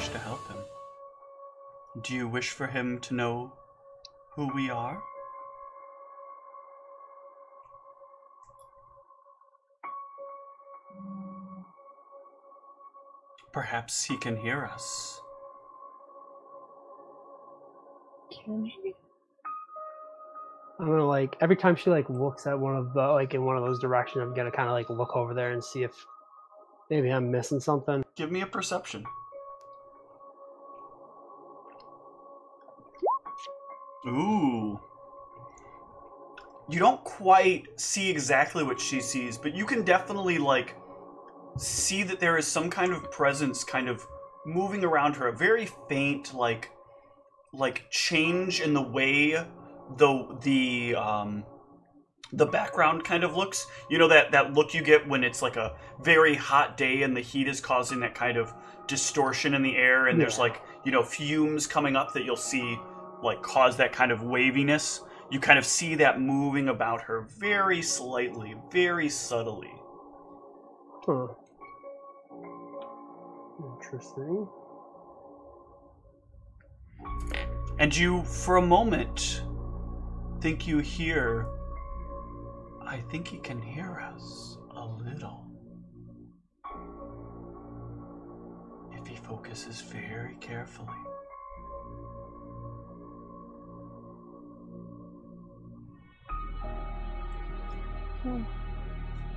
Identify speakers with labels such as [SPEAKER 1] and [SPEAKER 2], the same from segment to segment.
[SPEAKER 1] wish to help him. Do you wish for him to know who we are? Perhaps he can hear us.
[SPEAKER 2] Can he?
[SPEAKER 3] I'm gonna every time she looks at one of the in one of those directions, I'm gonna kind of look over there and see if maybe I'm missing something.
[SPEAKER 1] Give me a perception. Ooh. You don't quite see exactly what she sees, but you can definitely see that there is some kind of presence kind of moving around her, a very faint like change in the way the background kind of looks. You know that look you get when it's a very hot day and the heat is causing that kind of distortion in the air, and there's fumes coming up that you'll see cause that kind of waviness. You kind of see that moving about her very slightly, very subtly.
[SPEAKER 3] Huh. Interesting.
[SPEAKER 1] And you, for a moment, think you hear, I think he can hear us a little. If he focuses very carefully.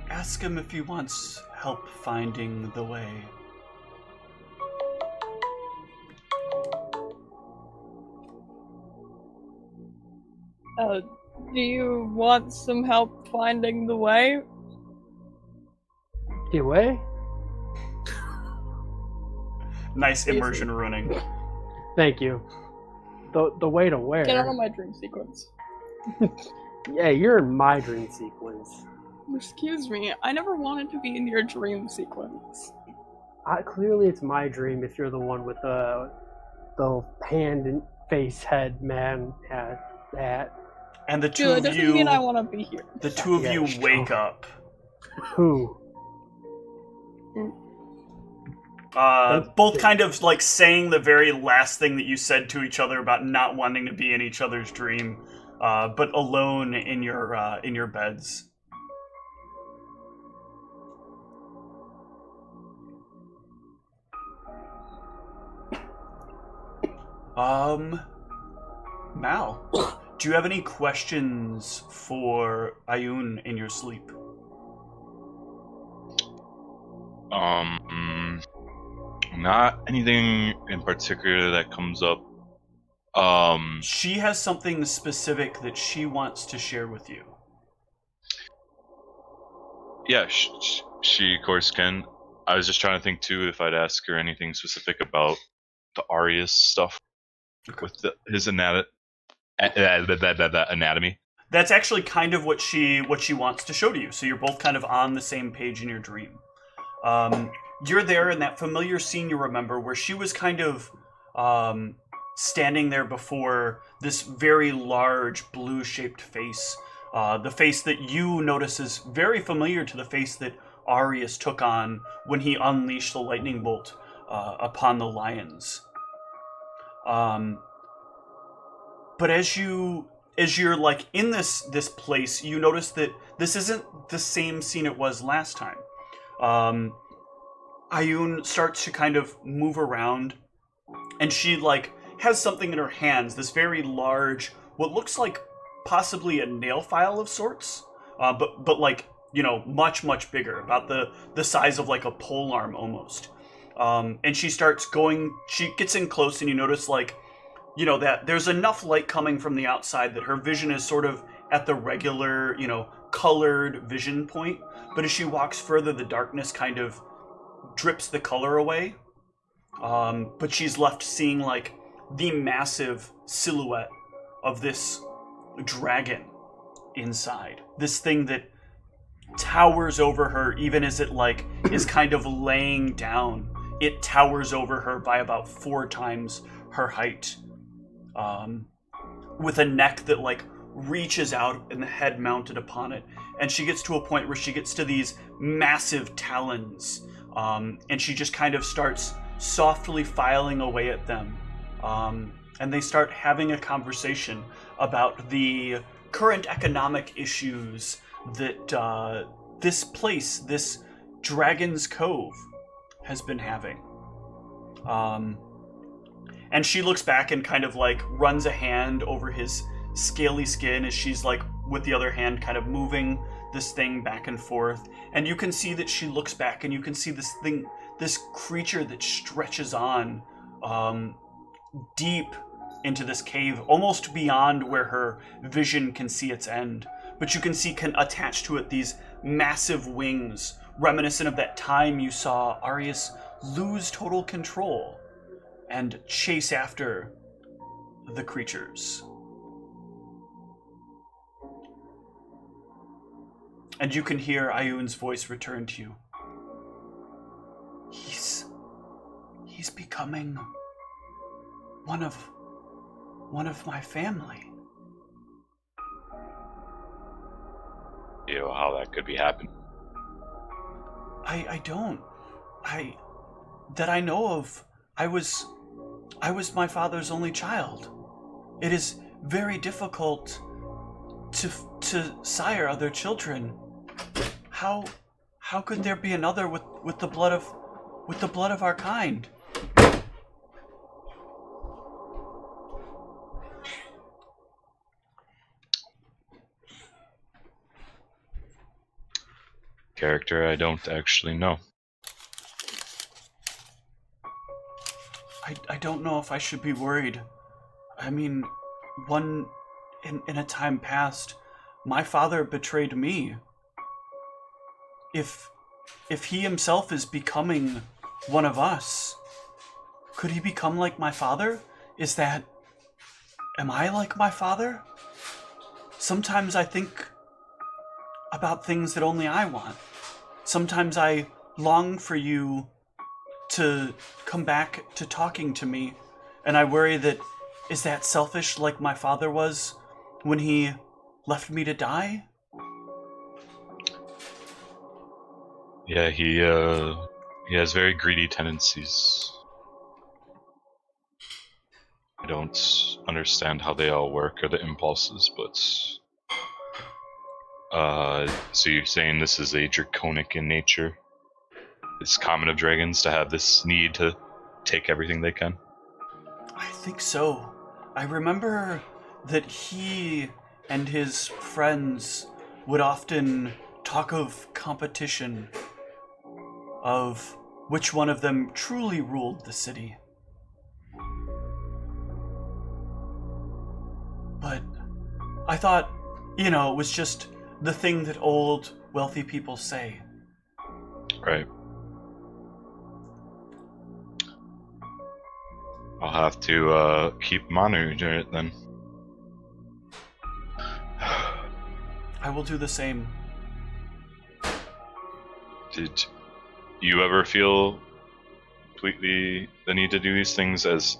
[SPEAKER 1] Ask him if he wants help finding the way.
[SPEAKER 2] Do you want some help finding the way?
[SPEAKER 3] The way?
[SPEAKER 1] Nice immersion ruining.
[SPEAKER 3] Thank you. The way to where?
[SPEAKER 2] Get out of my dream sequence.
[SPEAKER 3] Yeah, you're in my dream sequence.
[SPEAKER 2] Excuse me, I never wanted to be in your dream sequence.
[SPEAKER 3] Clearly it's my dream if you're the one with the hand and face head man hat.
[SPEAKER 1] And the two
[SPEAKER 2] of
[SPEAKER 1] you...
[SPEAKER 2] doesn't mean I want to be here.
[SPEAKER 1] The two of you wake up.
[SPEAKER 3] Who?
[SPEAKER 1] Both kind of saying the very last thing that you said to each other about not wanting to be in each other's dream, but alone in your beds. Mal, do you have any questions for Ayun in your sleep?
[SPEAKER 4] Not anything in particular that comes up.
[SPEAKER 1] She has something specific that she wants to share with you.
[SPEAKER 4] Yeah, she of course can. I was just trying to think too if I'd ask her anything specific about the Arius stuff with his anatomy.
[SPEAKER 1] That's actually kind of what she wants to show to you. So you're both kind of on the same page in your dream. You're there in that familiar scene you remember where she was kind of standing there before this very large blue-shaped face. The face that you notice is very familiar to the face that Arius took on when he unleashed the lightning bolt upon the lions. But as you're in this place, you notice that this isn't the same scene it was last time. Ayun starts to kind of move around, and she has something in her hands, this very large, what looks like possibly a nail file of sorts, but much bigger, about the size of a pole arm almost. And she gets in close, and you notice that there's enough light coming from the outside that her vision is sort of at the regular, colored vision point. But as she walks further, the darkness kind of drips the color away. But she's left seeing the massive silhouette of this dragon inside. This thing that towers over her even as it is kind of laying down. It towers over her by about 4 times her height. With a neck that reaches out and the head mounted upon it. And she gets to a point where she gets to these massive talons. And she just kind of starts softly filing away at them. And they start having a conversation about the current economic issues that this place, this Dragon's Cove, has been having. And she looks back and kind of like runs a hand over his scaly skin as she's like with the other hand kind of moving this thing back and forth. And you can see that she looks back and you can see this thing, this creature that stretches on deep into this cave, almost beyond where her vision can see its end. But you can see attached to it these massive wings, reminiscent of that time you saw Arius lose total control and chase after the creatures. And you can hear Ioun's voice return to you. He's becoming one of my family.
[SPEAKER 4] You know how that could be happening?
[SPEAKER 1] That I know of, I was my father's only child. It is very difficult to sire other children. How could there be another with the blood of our kind?
[SPEAKER 4] Character I don't actually know.
[SPEAKER 1] I don't know if I should be worried. I mean, in a time past, my father betrayed me. If he himself is becoming one of us, could he become like my father? Am I like my father? Sometimes I think about things that only I want. Sometimes I long for you to come back to talking to me, and I worry that, is that selfish like my father was when he left me to die?
[SPEAKER 4] Yeah, he has very greedy tendencies. I don't understand how they all work or the impulses, but so you're saying this is a draconic in nature? It's common of dragons to have this need to take everything they can?
[SPEAKER 1] I think so. I remember that he and his friends would often talk of competition, of which one of them truly ruled the city. But I thought, it was just the thing that old, wealthy people say.
[SPEAKER 4] Right. I'll have to keep monitoring it then.
[SPEAKER 1] I will do the same.
[SPEAKER 4] Did you ever feel completely the need to do these things as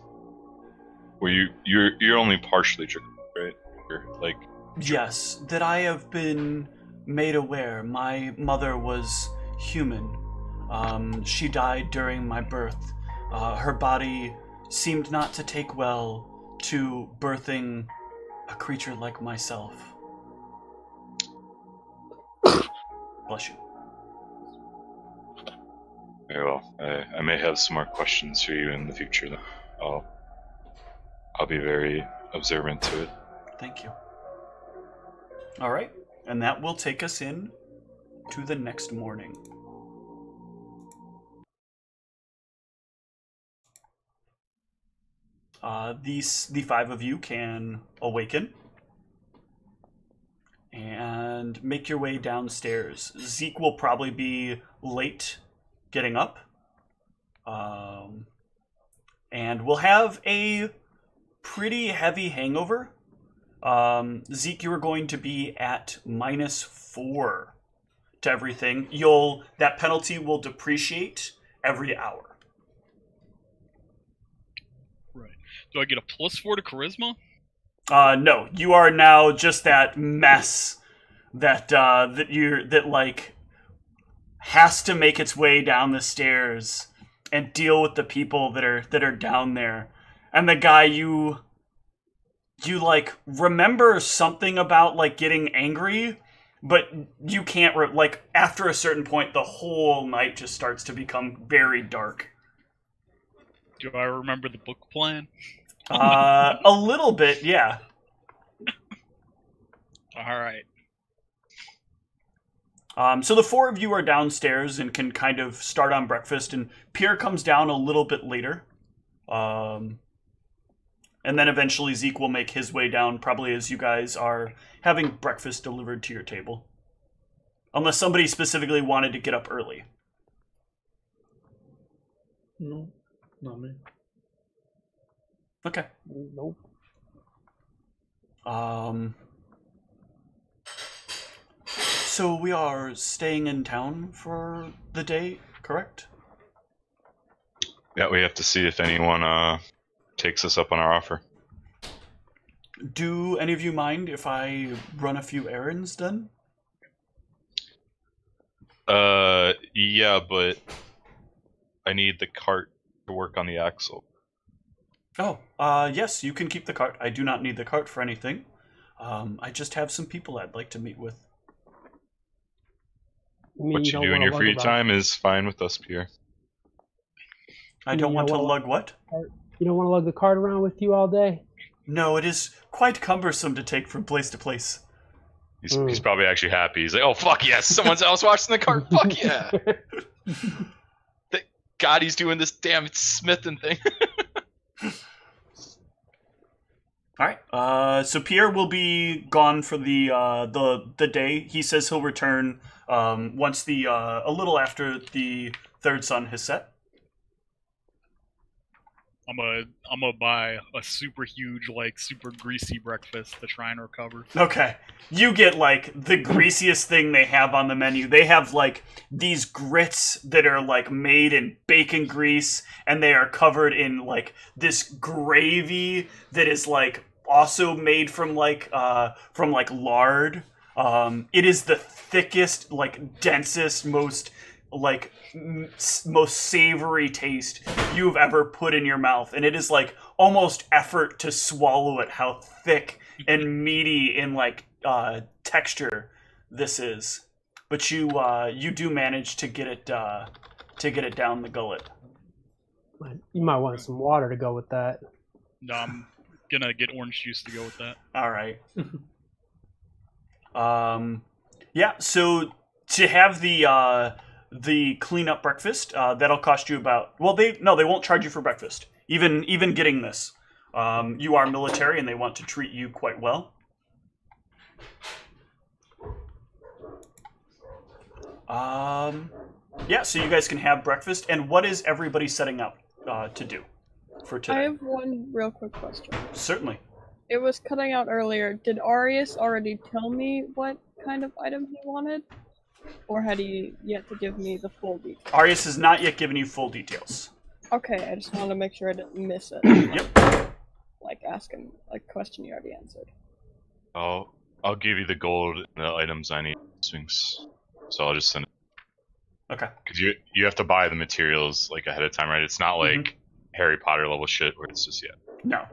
[SPEAKER 4] you're only partially draconic, right? You're like
[SPEAKER 1] Yes, that I have been made aware. My mother was human. She died during my birth. Her body seemed not to take well to birthing a creature like myself. Bless you.
[SPEAKER 4] very well. I may have some more questions for you in the future. Then I'll be very observant to it.
[SPEAKER 1] Thank you. All right, and that will take us in to the next morning. The five of you can awaken and make your way downstairs. Zeke will probably be late getting up. And we'll have a pretty heavy hangover. Zeke, you are going to be at -4 to everything. That penalty will depreciate every hour.
[SPEAKER 5] Right. Do I get a +4 to charisma?
[SPEAKER 1] No, you are now just that mess that has to make its way down the stairs and deal with the people that are down there. And the guy you like remember something about like getting angry, but you can't like after a certain point the whole night just starts to become very dark.
[SPEAKER 5] Do I remember the book plan?
[SPEAKER 1] A little bit, yeah.
[SPEAKER 5] All right.
[SPEAKER 1] So the four of you are downstairs and can kind of start on breakfast, and Pierre comes down a little bit later. And then eventually Zeke will make his way down, probably as you guys are having breakfast delivered to your table. Unless somebody specifically wanted to get up early.
[SPEAKER 6] No, not me.
[SPEAKER 1] Okay.
[SPEAKER 3] Nope.
[SPEAKER 1] So we are staying in town for the day, correct?
[SPEAKER 4] Yeah, we have to see if anyone takes us up on our offer.
[SPEAKER 1] Do any of you mind if I run a few errands then?
[SPEAKER 4] Yeah, but I need the cart to work on the axle.
[SPEAKER 1] Oh, yes, you can keep the cart. I do not need the cart for anything. I just have some people I'd like to meet with.
[SPEAKER 4] What you do in your free time is fine with us, Pierre.
[SPEAKER 1] I don't want to lug what?
[SPEAKER 3] You don't want to lug the cart around with you all day?
[SPEAKER 1] No, it is quite cumbersome to take from place to place.
[SPEAKER 4] He's probably actually happy. He's like, oh, fuck yes, someone else watching the cart. Fuck yeah. Thank God he's doing this damn smithing thing.
[SPEAKER 1] All right. So Pierre will be gone for the day. He says he'll return once a little after the third sun has set.
[SPEAKER 5] I'm gonna buy a super huge, like super greasy breakfast to try and recover.
[SPEAKER 1] Okay. You get like the greasiest thing they have on the menu. They have like these grits that are like made in bacon grease, and they are covered in like this gravy that is like also made from like lard. It is the thickest, like densest, most savory taste you've ever put in your mouth, and it is like almost effort to swallow it how thick and meaty in like texture this is. But you do manage to get it down the gullet.
[SPEAKER 3] You might want some water to go with that.
[SPEAKER 5] No, I'm gonna get orange juice to go with that.
[SPEAKER 1] All right. Yeah, so to have the cleanup breakfast, that'll cost you about, well, they won't charge you for breakfast. Even getting this. You are military and they want to treat you quite well. Yeah, so you guys can have breakfast. And what is everybody setting up to do for today?
[SPEAKER 2] I have one real quick question.
[SPEAKER 1] Certainly.
[SPEAKER 2] It was cutting out earlier. Did Arius already tell me what kind of item he wanted? Or had he yet to give me the full details?
[SPEAKER 1] Arius has not yet given you full details.
[SPEAKER 2] Okay, I just wanted to make sure I didn't miss it.
[SPEAKER 1] Yep.
[SPEAKER 2] Like asking a question you already answered.
[SPEAKER 4] I'll give you the gold and the items I need, Sphinx. So I'll just send it.
[SPEAKER 1] Okay.
[SPEAKER 4] Because you have to buy the materials like ahead of time, right? It's not like Harry Potter level shit where it's just
[SPEAKER 1] No.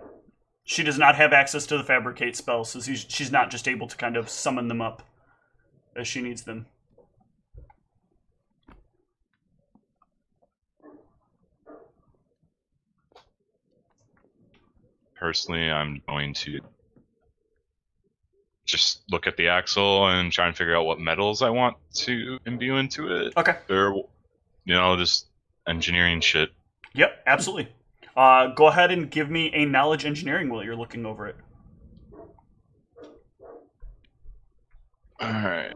[SPEAKER 1] She does not have access to the fabricate spell, so she's not just able to kind of summon them up as she needs them.
[SPEAKER 4] Personally, I'm going to just look at the axle and try and figure out what metals I want to imbue into it.
[SPEAKER 1] Okay.
[SPEAKER 4] Or, just engineering shit.
[SPEAKER 1] Yep, absolutely. Go ahead and give me a knowledge engineering while you're looking over it.
[SPEAKER 4] Alright.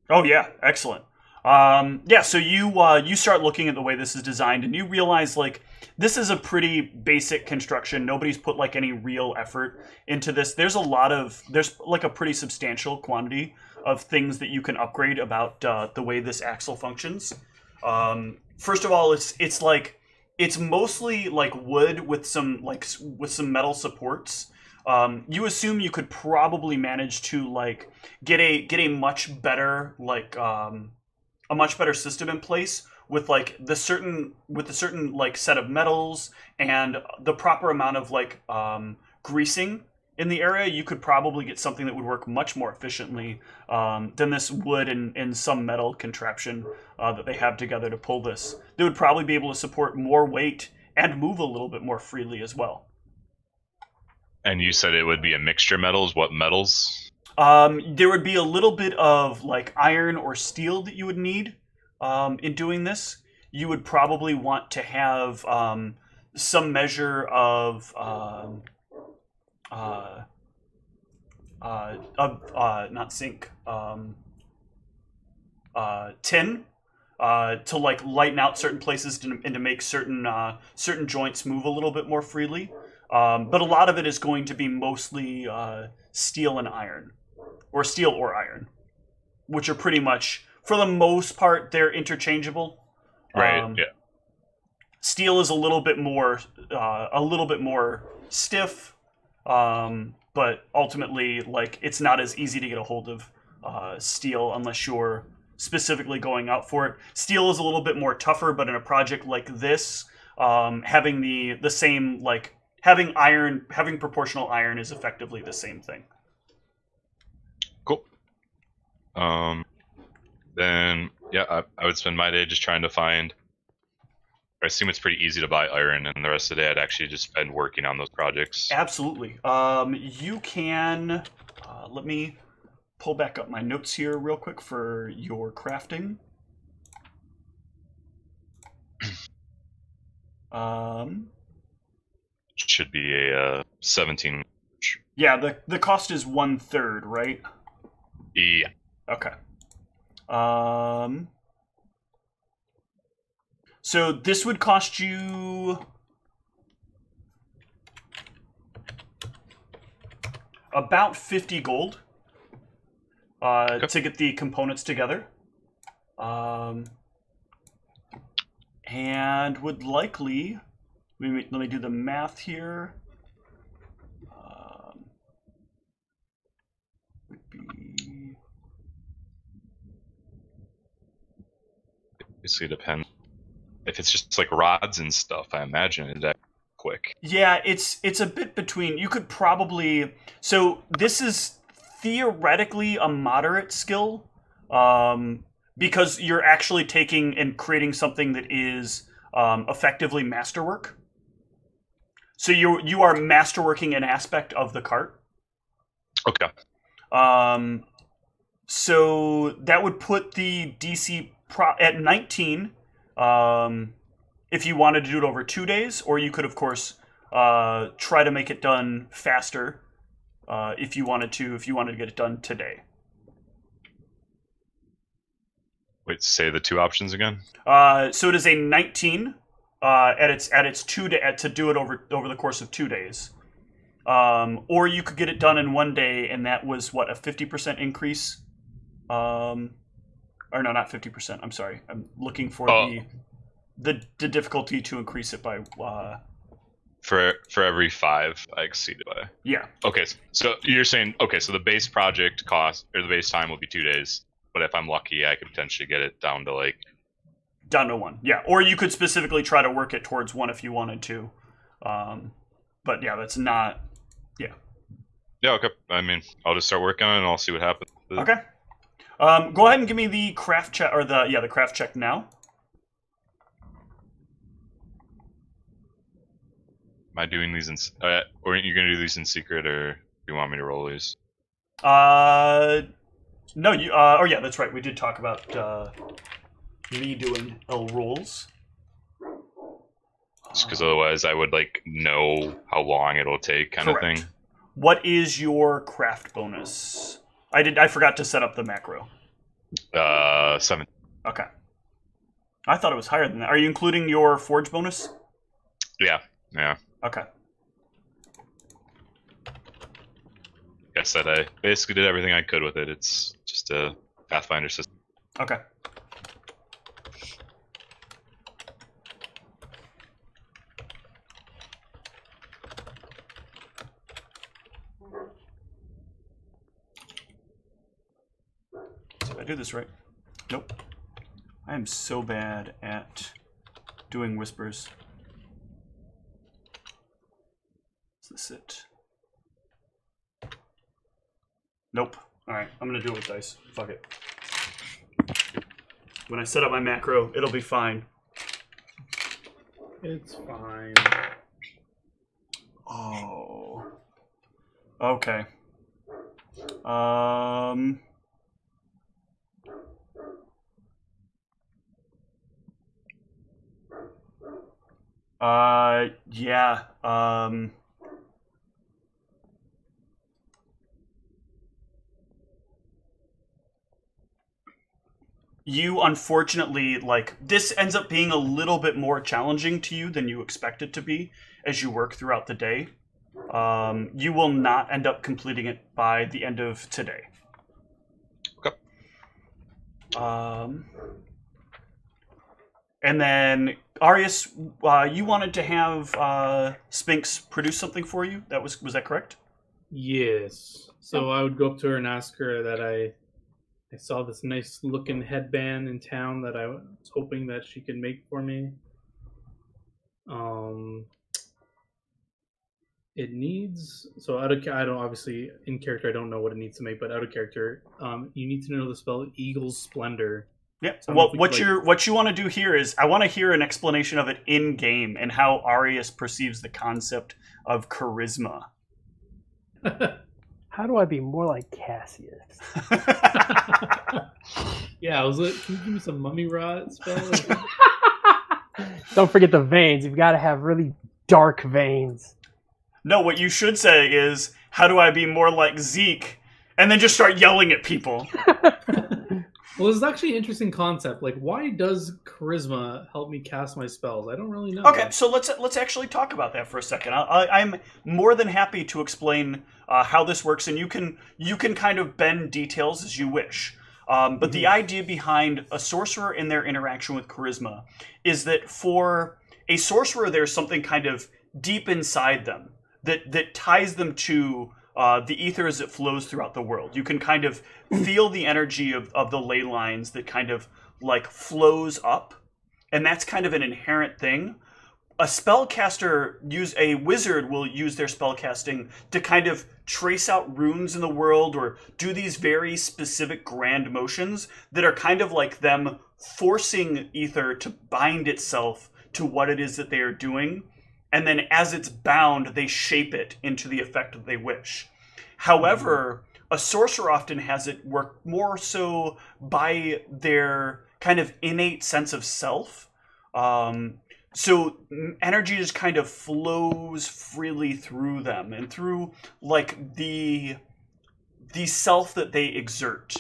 [SPEAKER 1] Oh yeah, excellent. Yeah, so you start looking at the way this is designed, and you realize like this is a pretty basic construction. Nobody's put like any real effort into this. There's like a pretty substantial quantity of things that you can upgrade about the way this axle functions. First of all, it's mostly like wood with some metal supports. You assume you could probably manage to like get a much better system in place with like the certain like set of metals and the proper amount of like greasing in the area, you could probably get something that would work much more efficiently than this wood and some metal contraption that they have together to pull this. They would probably be able to support more weight and move a little bit more freely as well.
[SPEAKER 4] And you said it would be a mixture of metals. What metals?
[SPEAKER 1] There would be a little bit of like iron or steel that you would need in doing this. You would probably want to have some measure of not zinc, tin, to like lighten out certain places and to make certain joints move a little bit more freely. But a lot of it is going to be mostly steel and iron, or steel or iron, which are pretty much, for the most part, they're interchangeable.
[SPEAKER 4] Right. Yeah.
[SPEAKER 1] Steel is a little bit more stiff, but ultimately, like, it's not as easy to get a hold of steel unless you're specifically going out for it. Steel is a little bit more tougher, but in a project like this, having the same, like, having proportional iron is effectively the same thing.
[SPEAKER 4] Cool. Then yeah, I would spend my day just trying to find. I assume it's pretty easy to buy iron, and the rest of the day I'd actually just spend working on those projects.
[SPEAKER 1] Absolutely. You can. Let me pull back up my notes here real quick for your crafting.
[SPEAKER 4] Should be a 17.
[SPEAKER 1] Yeah, the cost is 1/3, right?
[SPEAKER 4] Yeah.
[SPEAKER 1] Okay. So this would cost you about 50 gold
[SPEAKER 4] Okay.
[SPEAKER 1] to get the components together. And would likely, let me do the math here. Would be...
[SPEAKER 4] Basically, it depends. If it's just like rods and stuff, I imagine it'd act quick.
[SPEAKER 1] Yeah, it's a bit between. You could probably. So this is theoretically a moderate skill, because you're actually taking and creating something that is effectively masterwork. So you are masterworking an aspect of the cart.
[SPEAKER 4] Okay.
[SPEAKER 1] So that would put the DC at 19. If you wanted to do it over 2 days, or you could, of course, try to make it done faster if you wanted to get it done today.
[SPEAKER 4] Wait, say the two options again.
[SPEAKER 1] So it is a 19 at its 2 day to do it over the course of 2 days, or you could get it done in 1 day, and that was what, a 50% increase. Or no, not 50%. I'm sorry. I'm looking for the difficulty to increase it by.
[SPEAKER 4] For every 5, I exceed it by.
[SPEAKER 1] Yeah.
[SPEAKER 4] Okay, so you're saying so the base project cost or the base time will be 2 days, but if I'm lucky, I could potentially get it down to
[SPEAKER 1] 1. Yeah, or you could specifically try to work it towards 1 if you wanted to. But yeah, that's not. Yeah.
[SPEAKER 4] Yeah. Okay. I mean, I'll just start working on it and I'll see what happens.
[SPEAKER 1] Okay. Go ahead and give me the craft check, or the craft check now.
[SPEAKER 4] Am I doing these in, or are you gonna do these in secret, or do you want me to roll these?
[SPEAKER 1] No, you. Oh yeah, that's right. We did talk about me doing L rolls.
[SPEAKER 4] Just because otherwise I would know how long it'll take, kind of thing.
[SPEAKER 1] What is your craft bonus? I forgot to set up the macro.
[SPEAKER 4] 7.
[SPEAKER 1] Okay. I thought it was higher than that. Are you including your forge bonus?
[SPEAKER 4] Yeah. Yeah.
[SPEAKER 1] Okay.
[SPEAKER 4] Like I said, I basically did everything I could with it. It's just a Pathfinder system.
[SPEAKER 1] Okay. Did I do this right? Nope. I am so bad at doing whispers. Is this it? Nope. Alright, I'm gonna do it with dice. Fuck it. When I set up my macro, it'll be fine.
[SPEAKER 6] It's fine.
[SPEAKER 1] Oh. Okay. Yeah. You unfortunately, like, this ends up being a little bit more challenging to you than you expect it to be as you work throughout the day. You will not end up completing it by the end of today.
[SPEAKER 4] Okay.
[SPEAKER 1] And then, Arius, you wanted to have Sphinx produce something for you? Was that correct?
[SPEAKER 6] Yes. So I would go up to her and ask her that I saw this nice looking headband in town that I was hoping that she could make for me. It needs, so I don't obviously in character I don't know what it needs to make, but out of character, you need to know the spell Eagle's Splendor.
[SPEAKER 1] Yeah.
[SPEAKER 6] So
[SPEAKER 1] well, what you want to do here is I want to hear an explanation of it in game and how Arius perceives the concept of charisma.
[SPEAKER 3] How do I be more like Cassius?
[SPEAKER 6] Yeah, I was like, can you give me some mummy rot spell?
[SPEAKER 3] Don't forget the veins. You've got to have really dark veins.
[SPEAKER 1] No, what you should say is, how do I be more like Zeke? And then just start yelling at people.
[SPEAKER 6] Well, this is actually an interesting concept. Like, why does charisma help me cast my spells? I don't really know.
[SPEAKER 1] Okay, so let's actually talk about that for a second. I'm more than happy to explain how this works, and you can kind of bend details as you wish. But the idea behind a sorcerer and their interaction with charisma is that for a sorcerer, there's something kind of deep inside them that ties them to the ether as it flows throughout the world. You can kind of feel the energy of the ley lines that kind of like flows up, and that's kind of an inherent thing. A wizard will use their spellcasting to kind of trace out runes in the world or do these very specific grand motions that are kind of like them forcing ether to bind itself to what it is that they are doing. And then as it's bound, they shape it into the effect that they wish. However, a sorcerer often has it work more so by their kind of innate sense of self. So energy just kind of flows freely through them and through like the self that they exert.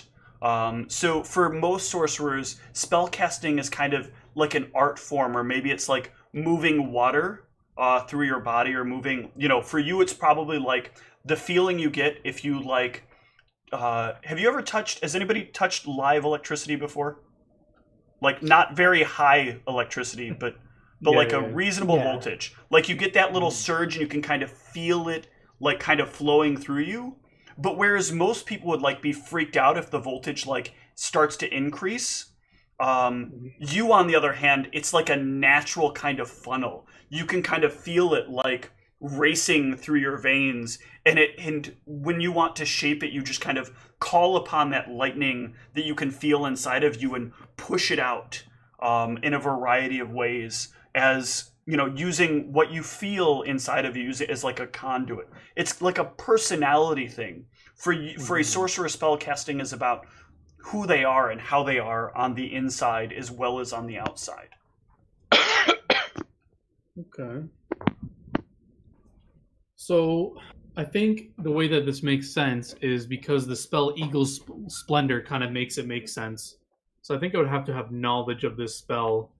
[SPEAKER 1] So for most sorcerers, spellcasting is kind of like an art form, or maybe it's like moving water through your body, or moving, for you it's probably like the feeling you get if you like, has anybody touched live electricity before? Like not very high electricity, but like a reasonable voltage. Like you get that little surge and you can kind of feel it like kind of flowing through you. But whereas most people would like be freaked out if the voltage like starts to increase, you on the other hand, it's like a natural kind of funnel. You can kind of feel it like racing through your veins, and when you want to shape it, you just kind of call upon that lightning that you can feel inside of you and push it out in a variety of ways, as using what you feel inside of you as like a conduit. It's like a personality thing. For a sorcerer, spellcasting is about who they are and how they are on the inside as well as on the outside.
[SPEAKER 6] Okay. So I think the way that this makes sense is because the spell Eagle's Splendor kind of makes it make sense. So I think I would have to have knowledge of this spell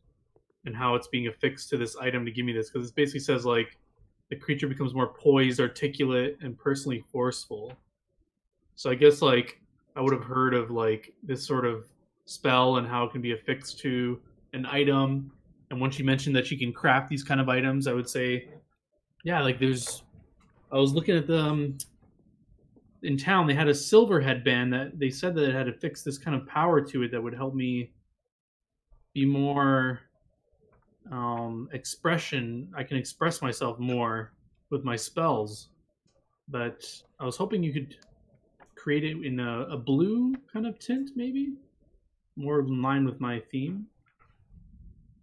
[SPEAKER 6] and how it's being affixed to this item to give me this, because it basically says like the creature becomes more poised, articulate, and personally forceful. So I guess like I would have heard of like this sort of spell and how it can be affixed to an item. And once you mentioned that you can craft these kind of items, I would say, yeah, like I was looking at in town, they had a silver headband that they said that it had affixed this kind of power to it that would help me be more expression. I can express myself more with my spells. But I was hoping you could create it in a blue kind of tint, maybe? More in line with my theme.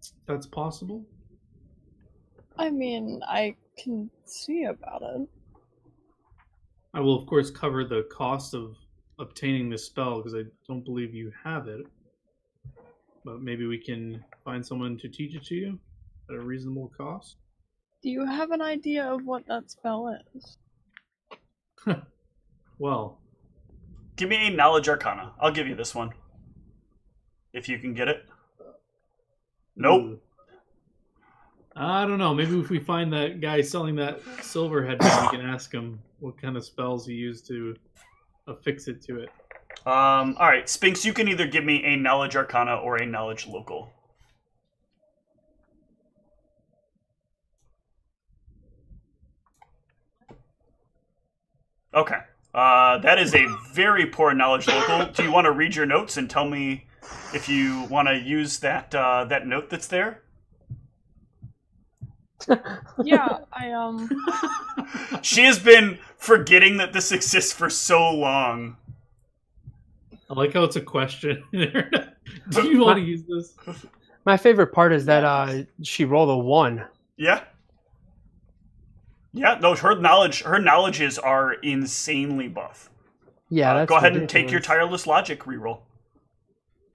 [SPEAKER 6] If that's possible.
[SPEAKER 2] I mean, I can see about it.
[SPEAKER 6] I will, of course, cover the cost of obtaining this spell, because I don't believe you have it. But maybe we can find someone to teach it to you at a reasonable cost.
[SPEAKER 2] Do you have an idea of what that spell is?
[SPEAKER 6] Well,
[SPEAKER 1] Give me a knowledge arcana. I'll give you this one. If you can get it. Nope.
[SPEAKER 6] I don't know. Maybe if we find that guy selling that silver headband, we can ask him what kind of spells he used to affix it to it.
[SPEAKER 1] Alright, Sphinx, you can either give me a knowledge arcana or a knowledge local. Okay. That is a very poor knowledge local. Do you want to read your notes and tell me if you want to use that that note that's there?
[SPEAKER 2] Yeah,
[SPEAKER 1] She has been forgetting that this exists for so long.
[SPEAKER 6] I like how it's a question. Do you want to use this?
[SPEAKER 3] My favorite part is that she rolled a 1.
[SPEAKER 1] Yeah. Yeah, no, her knowledges are insanely buff.
[SPEAKER 3] Yeah, that's
[SPEAKER 1] go ahead and take your
[SPEAKER 3] ridiculous.
[SPEAKER 1] tireless logic reroll.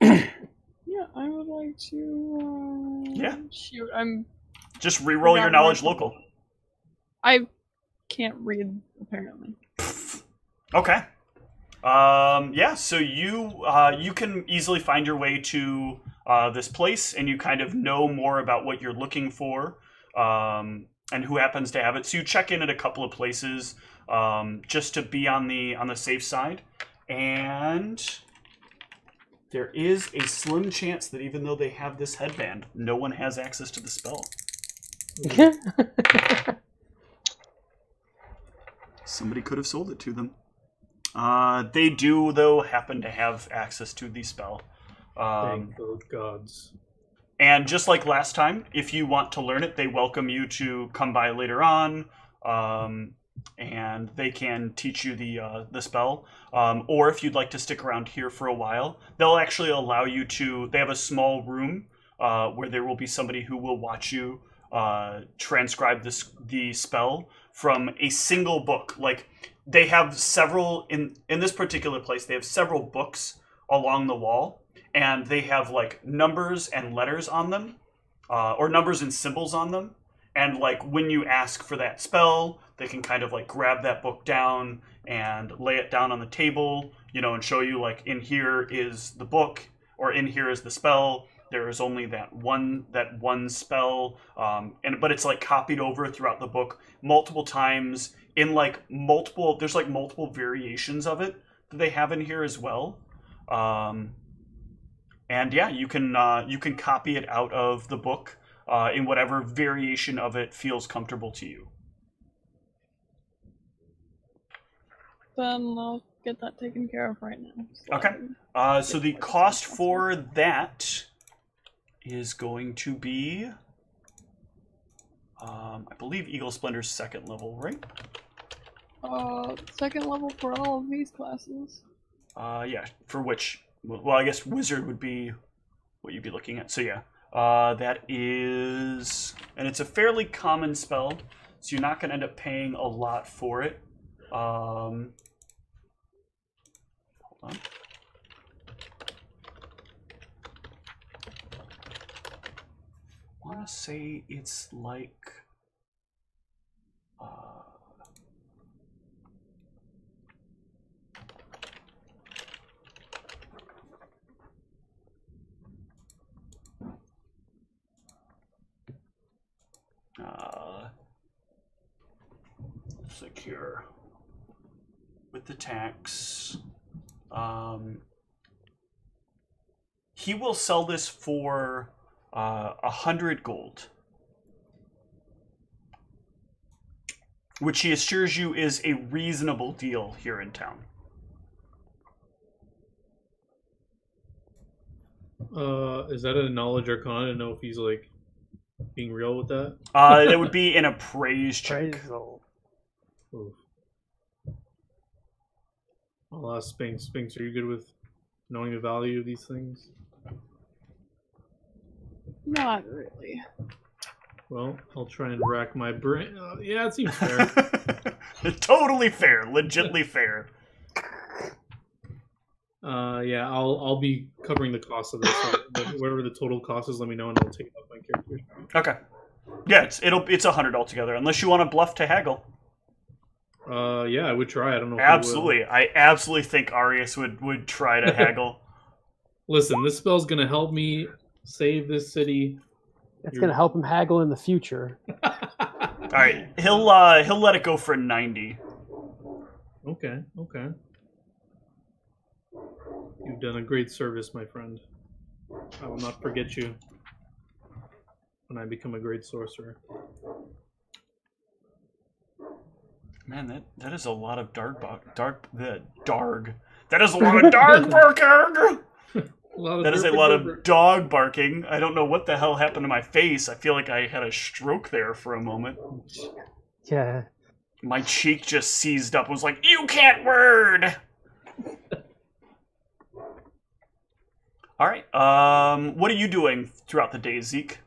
[SPEAKER 2] yeah, I would like to.
[SPEAKER 1] Yeah.
[SPEAKER 2] Shoot,
[SPEAKER 1] Just reroll your knowledge local.
[SPEAKER 2] I can't read apparently.
[SPEAKER 1] Okay. Yeah, so you can easily find your way to this place, and you kind of know more about what you're looking for, and who happens to have it. So you check in at a couple of places, just to be on the safe side. And there is a slim chance that even though they have this headband, no one has access to the spell. Somebody could have sold it to them. They do, though, happen to have access to the spell.
[SPEAKER 6] Thank the gods.
[SPEAKER 1] And just like last time, if you want to learn it, they welcome you to come by later on, and they can teach you the spell. Or if you'd like to stick around here for a while, they'll actually allow you to. They have a small room where there will be somebody who will watch you transcribe the spell from a single book. Like, they have several in this particular place. They have several books along the wall, and they have like numbers and letters on them, or numbers and symbols on them. And like when you ask for that spell, they can kind of like grab that book down and lay it down on the table, and show you like, in here is the book, or in here is the spell. There is only that one spell, but it's like copied over throughout the book multiple times in like multiple. There's like multiple variations of it that they have in here as well. And yeah, you can copy it out of the book in whatever variation of it feels comfortable to you.
[SPEAKER 2] Then I'll get that taken care of right now.
[SPEAKER 1] Okay. So the cost for that is going to be, I believe, Eagle Splendor's 2nd level, right?
[SPEAKER 2] 2nd level for all of these classes.
[SPEAKER 1] Yeah. For which? Well, I guess Wizard would be what you'd be looking at. So yeah, that is, and it's a fairly common spell, so you're not going to end up paying a lot for it. Hold on. I want to say it's like, secure with the tax. He will sell this for 100 gold, which he assures you is a reasonable deal here in town.
[SPEAKER 6] Is that a knowledge arcana to know if he's like being real with that?
[SPEAKER 1] It would be an appraise check.
[SPEAKER 3] Appraisal.
[SPEAKER 6] Oof. I'll ask Spinks. Spinks, are you good with knowing the value of these things?
[SPEAKER 2] Not really.
[SPEAKER 6] Well, I'll try and rack my brain. Yeah, it seems fair.
[SPEAKER 1] Totally fair, legitly fair.
[SPEAKER 6] Yeah, I'll be covering the cost of this. So whatever the total cost is, let me know, and I'll take it off my character.
[SPEAKER 1] Okay. Yeah, it's 100 altogether, unless you want to bluff to haggle.
[SPEAKER 6] Yeah, I would try. I don't know.
[SPEAKER 1] Absolutely, I absolutely think Arius would try to haggle.
[SPEAKER 6] Listen, this spell's gonna help me save this city.
[SPEAKER 3] It's gonna help him haggle in the future.
[SPEAKER 1] All right, he'll let it go for 90.
[SPEAKER 6] Okay. You've done a great service, my friend. I will not forget you when I become a great sorcerer.
[SPEAKER 1] Man, that is a lot of darg. That is a lot of darg barking. That is a lot of dog barking. I don't know what the hell happened to my face. I feel like I had a stroke there for a moment.
[SPEAKER 3] Yeah.
[SPEAKER 1] My cheek just seized up. Was like, you can't word. All right. What are you doing throughout the day, Zeke?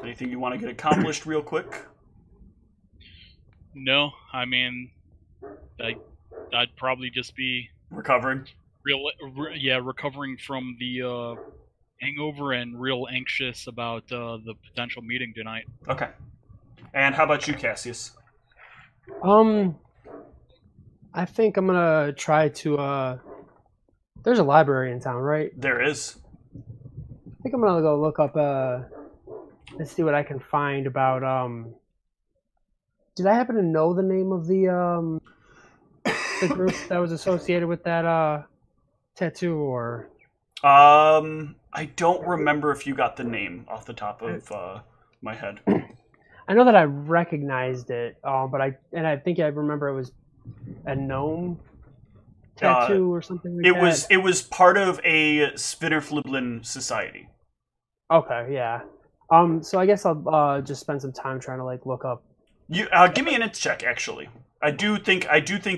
[SPEAKER 1] Anything you want to get accomplished real quick?
[SPEAKER 5] No, I mean, I'd probably just be
[SPEAKER 1] recovering.
[SPEAKER 5] Recovering from the hangover and real anxious about the potential meeting tonight.
[SPEAKER 1] Okay. And how about you, Cassius?
[SPEAKER 3] I think I'm gonna try to. There's a library in town, right?
[SPEAKER 1] There is.
[SPEAKER 3] I think I'm gonna go look up. Let's see what I can find about. Did I happen to know the name of the group that was associated with that tattoo, or?
[SPEAKER 1] I don't remember if you got the name off the top of my head.
[SPEAKER 3] I know that I recognized it, but I think I remember it was a gnome tattoo or something like that.
[SPEAKER 1] It was part of a Spinnerfliblin society.
[SPEAKER 3] Okay, yeah. So I guess I'll just spend some time trying to like look up.
[SPEAKER 1] You give me an int check, actually. I do think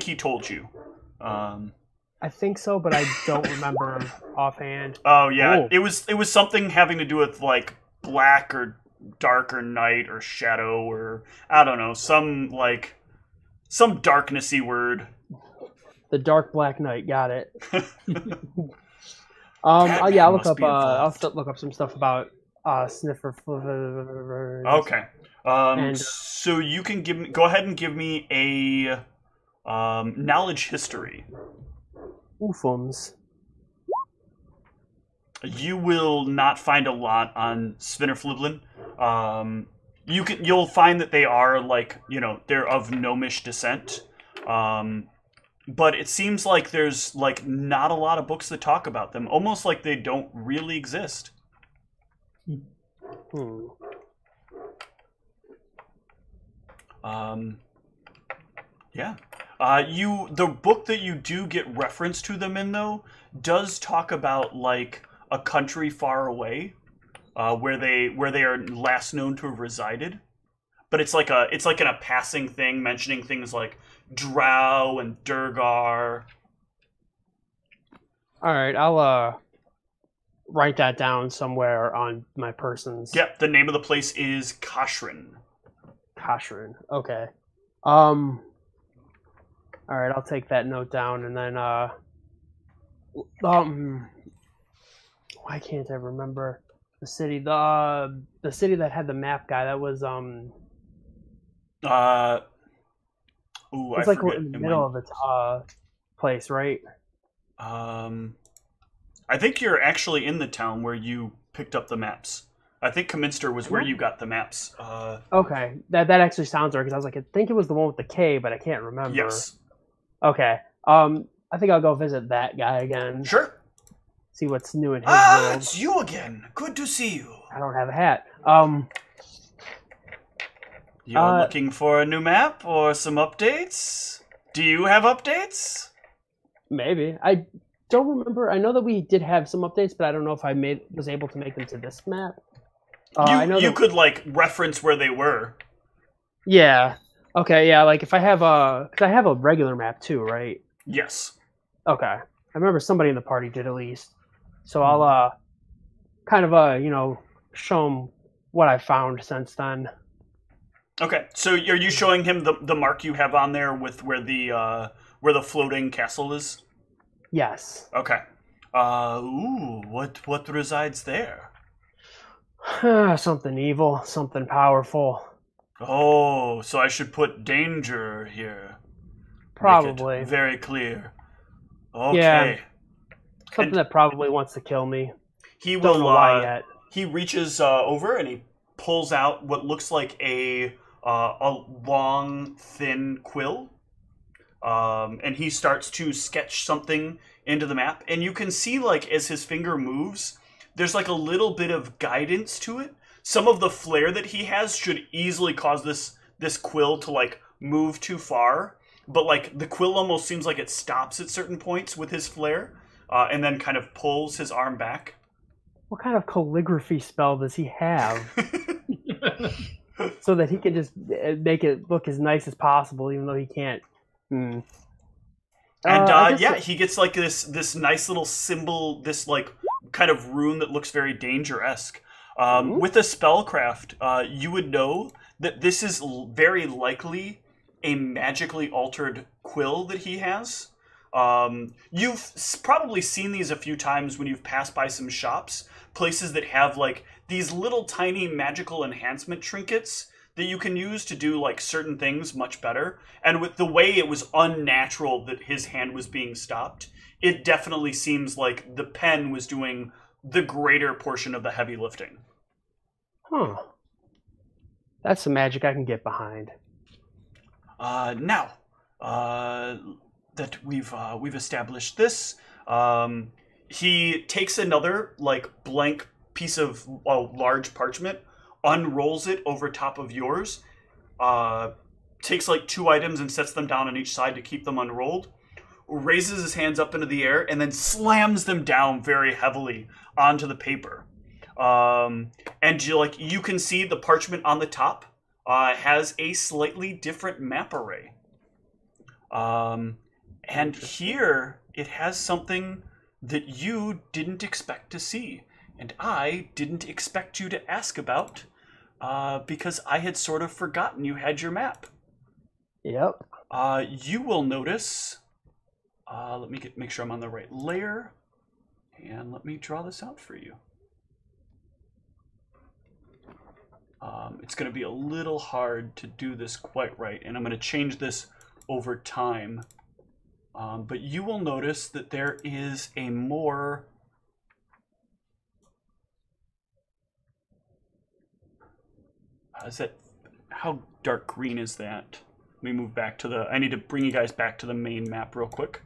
[SPEAKER 1] he told you.
[SPEAKER 3] I think so, but I don't remember offhand.
[SPEAKER 1] Oh yeah,
[SPEAKER 3] Ooh.
[SPEAKER 1] it was something having to do with like black or dark or night or shadow or I don't know, some darknessy word.
[SPEAKER 3] The Dark Black Knight, got it. I'll look up. I'll look up some stuff about sniffer.
[SPEAKER 1] Okay. So you can go ahead and give me a knowledge history.
[SPEAKER 3] Oofums.
[SPEAKER 1] You will not find a lot on Spinnerfliblin. You'll find that they are they're of gnomish descent. But it seems like there's not a lot of books that talk about them, almost like they don't really exist. Yeah. The book that you do get reference to them in, though, does talk about a country far away, where they are last known to have resided. But it's like in a passing thing, mentioning things like Drow and Durgar.
[SPEAKER 3] All right, I'll write that down somewhere on my person's.
[SPEAKER 1] Yep, the name of the place is Koshrin.
[SPEAKER 3] Koshrin. Okay. All right, I'll take that note down, and then why can't I remember the city? The city that had the map guy. That was it's like in the middle of its place, right?
[SPEAKER 1] I think you're actually in the town where you picked up the maps. I think Kminster was where you got the maps.
[SPEAKER 3] Okay, that actually sounds right, because I was like, I think it was the one with the K, but I can't remember.
[SPEAKER 1] Yes.
[SPEAKER 3] Okay. I think I'll go visit that guy again.
[SPEAKER 1] Sure.
[SPEAKER 3] See what's new in his world.
[SPEAKER 1] It's you again. Good to see you.
[SPEAKER 3] I don't have a hat.
[SPEAKER 1] You're looking for a new map or some updates? Do you have updates?
[SPEAKER 3] Maybe. I don't remember. I know that we did have some updates, but I don't know if I was able to make them to this map. I know
[SPEAKER 1] you
[SPEAKER 3] that,
[SPEAKER 1] could like reference where they were.
[SPEAKER 3] Yeah. Okay. Yeah. Like if I have because I have a regular map too, right?
[SPEAKER 1] Yes.
[SPEAKER 3] Okay. I remember somebody in the party did at least. So I'll kind of show them what I found since then.
[SPEAKER 1] Okay. So are you showing him the mark you have on there with where the floating castle is?
[SPEAKER 3] Yes.
[SPEAKER 1] Okay. What resides there?
[SPEAKER 3] Something evil, something powerful.
[SPEAKER 1] Oh, so I should put danger here.
[SPEAKER 3] Probably.
[SPEAKER 1] Make it very clear. Okay.
[SPEAKER 3] Yeah. Something
[SPEAKER 1] And
[SPEAKER 3] that probably wants to kill me.
[SPEAKER 1] he will.
[SPEAKER 3] Don't know why yet.
[SPEAKER 1] He reaches over and he pulls out what looks like a long, thin quill. And he starts to sketch something into the map. And you can see, like, as his finger moves, there's like a little bit of guidance to it. Some of the flair that he has should easily cause this quill to like move too far. But like the quill almost seems like it stops at certain points with his flair, and then kind of pulls his arm back.
[SPEAKER 3] What kind of calligraphy spell does he have? So that he can just make it look as nice as possible, even though he can't.
[SPEAKER 1] And he gets like this nice little symbol, this like kind of rune that looks very danger-esque. With a spellcraft, you would know that this is very likely a magically altered quill that he has. You've probably seen these a few times when you've passed by some shops, places that have like these little tiny magical enhancement trinkets that you can use to do like certain things much better. And with the way it was unnatural that his hand was being stopped, it definitely seems like the pen was doing the greater portion of the heavy lifting.
[SPEAKER 3] Huh. That's some magic I can get behind.
[SPEAKER 1] Now that we've established this, he takes another like blank piece of large parchment, unrolls it over top of yours, takes like 2 items and sets them down on each side to keep them unrolled, raises his hands up into the air, and then slams them down very heavily onto the paper. And you can see the parchment on the top has a slightly different map array. And here it has something that you didn't expect to see. And I didn't expect you to ask about, because I had sort of forgotten you had your map.
[SPEAKER 3] Yep.
[SPEAKER 1] You will notice, let me make sure I'm on the right layer, and let me draw this out for you. It's going to be a little hard to do this quite right, and I'm going to change this over time. But you will notice that there is a more... how dark green is that? Let me move back to I need to bring you guys back to the main map real quick.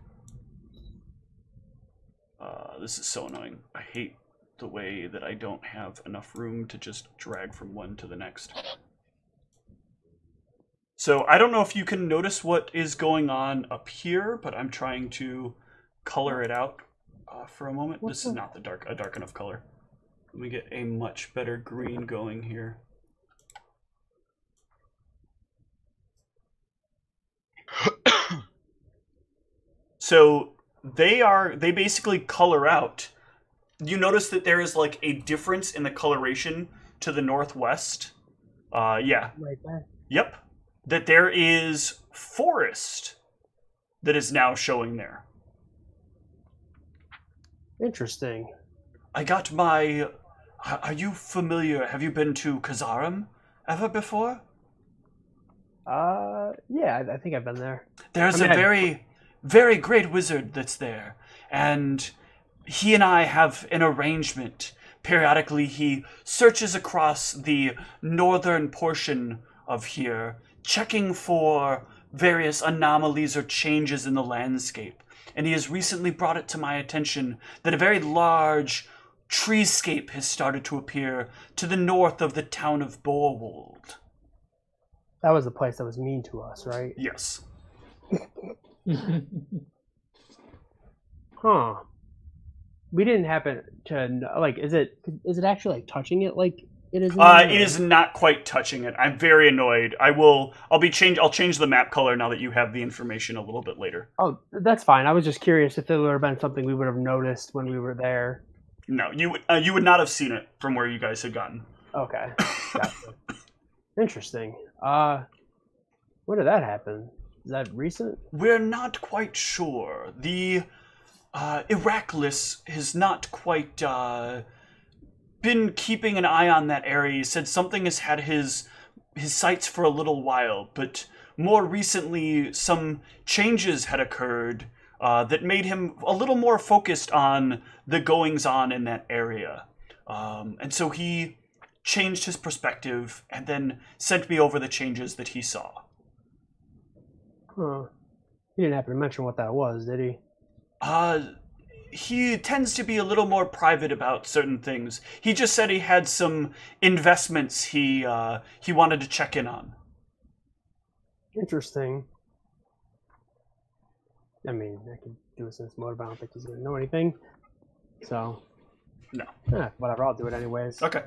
[SPEAKER 1] This is so annoying. I hate the way that I don't have enough room to just drag from one to the next. So I don't know if you can notice what is going on up here, but I'm trying to color it out for a moment. This is not a dark enough color. Let me get a much better green going here. So they basically color out. You notice that there is like a difference in the coloration to the northwest. Yeah.
[SPEAKER 3] Right there.
[SPEAKER 1] Yep. That there is forest that is now showing there.
[SPEAKER 3] Interesting.
[SPEAKER 1] I got my... Are you familiar? Have you been to Kazarim ever before?
[SPEAKER 3] Yeah, I think I've been there.
[SPEAKER 1] There's a very, very great wizard that's there, and he and I have an arrangement. Periodically, he searches across the northern portion of here, checking for various anomalies or changes in the landscape. And he has recently brought it to my attention that a very large treescape has started to appear to the north of the town of Borwold.
[SPEAKER 3] That was the place that was mean to us, right?
[SPEAKER 1] Yes.
[SPEAKER 3] Huh. We didn't happen to like. Is it actually like touching it like it is?
[SPEAKER 1] It is not quite touching it. I'm very annoyed. I'll change the map color now that you have the information a little bit later.
[SPEAKER 3] Oh, that's fine. I was just curious if it would have been something we would have noticed when we were there.
[SPEAKER 1] No, you would not have seen it from where you guys had gotten.
[SPEAKER 3] Okay. Gotcha. Interesting. When did that happen? Is that recent?
[SPEAKER 1] We're not quite sure. The Heracles has not quite been keeping an eye on that area. He said something has had his sights for a little while, but more recently some changes had occurred that made him a little more focused on the goings-on in that area. And so he changed his perspective and then sent me over the changes that he saw.
[SPEAKER 3] Huh. He didn't happen to mention what that was, did he?
[SPEAKER 1] He tends to be a little more private about certain things. He just said he had some investments he wanted to check in on.
[SPEAKER 3] Interesting. I mean, I could do a sense motive, but I don't think he's going to know anything. So,
[SPEAKER 1] No.
[SPEAKER 3] Whatever, I'll do it anyways.
[SPEAKER 1] Okay.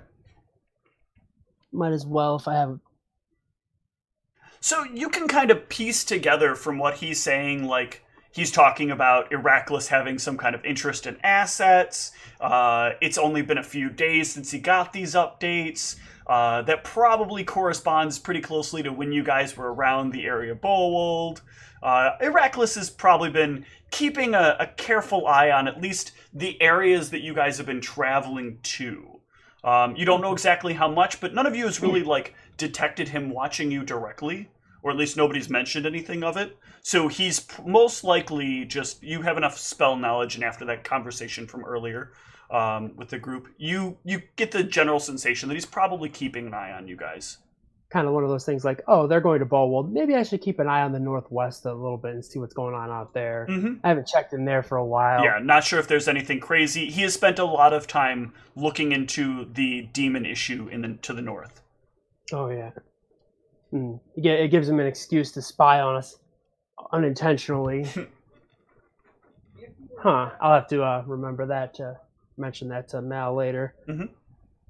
[SPEAKER 3] Might as well if I have...
[SPEAKER 1] So you can kind of piece together from what he's saying, like, he's talking about Heracles having some kind of interest in assets. It's only been a few days since he got these updates. That probably corresponds pretty closely to when you guys were around the area Bowold. Heracles has probably been keeping a careful eye on at least the areas that you guys have been traveling to. You don't know exactly how much, but none of you has really, like, detected him watching you directly. Or at least nobody's mentioned anything of it. So he's most likely just, you have enough spell knowledge, and after that conversation from earlier with the group, you get the general sensation that he's probably keeping an eye on you guys.
[SPEAKER 3] Kind of one of those things like, oh, they're going to Bowold. Maybe I should keep an eye on the Northwest a little bit and see what's going on out there.
[SPEAKER 1] Mm-hmm.
[SPEAKER 3] I haven't checked in there for a while.
[SPEAKER 1] Yeah, not sure if there's anything crazy. He has spent a lot of time looking into the demon issue to the north.
[SPEAKER 3] Oh, yeah. It gives him an excuse to spy on us unintentionally. Huh. I'll have to remember that, to mention that to Mal later.
[SPEAKER 1] Mm-hmm.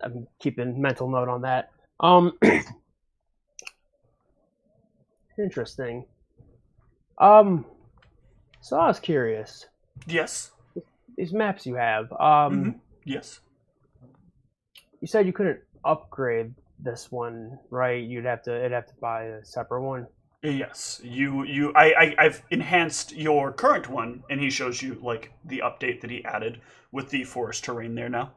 [SPEAKER 3] I'm keeping mental note on that. Interesting. So I was curious.
[SPEAKER 1] Yes.
[SPEAKER 3] These maps you have.
[SPEAKER 1] Yes.
[SPEAKER 3] You said you couldn't upgrade this one, right? It'd have to buy a separate one.
[SPEAKER 1] Yes, I've enhanced your current one, and he shows you like the update that he added with the forest terrain there now.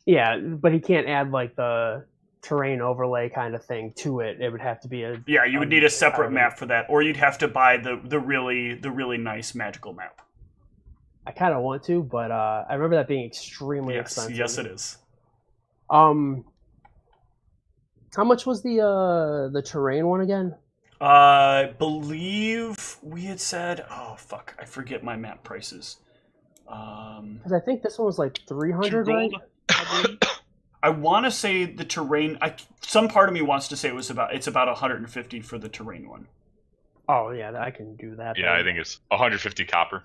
[SPEAKER 3] Yeah, but he can't add like the terrain overlay kind of thing to it. It would have to be a...
[SPEAKER 1] Yeah, you would need a separate map for that, or you'd have to buy the really nice magical map.
[SPEAKER 3] I kind of want to, but I remember that being extremely expensive.
[SPEAKER 1] Yes, it is.
[SPEAKER 3] How much was the terrain one again?
[SPEAKER 1] I believe we had said... Oh, fuck. I forget my map prices.
[SPEAKER 3] Because I think this one was like 300, right?
[SPEAKER 1] I want to say the terrain... some part of me wants to say it's about 150 for the terrain one.
[SPEAKER 3] Oh, yeah, I can do that.
[SPEAKER 4] Yeah, I think it's 150 copper.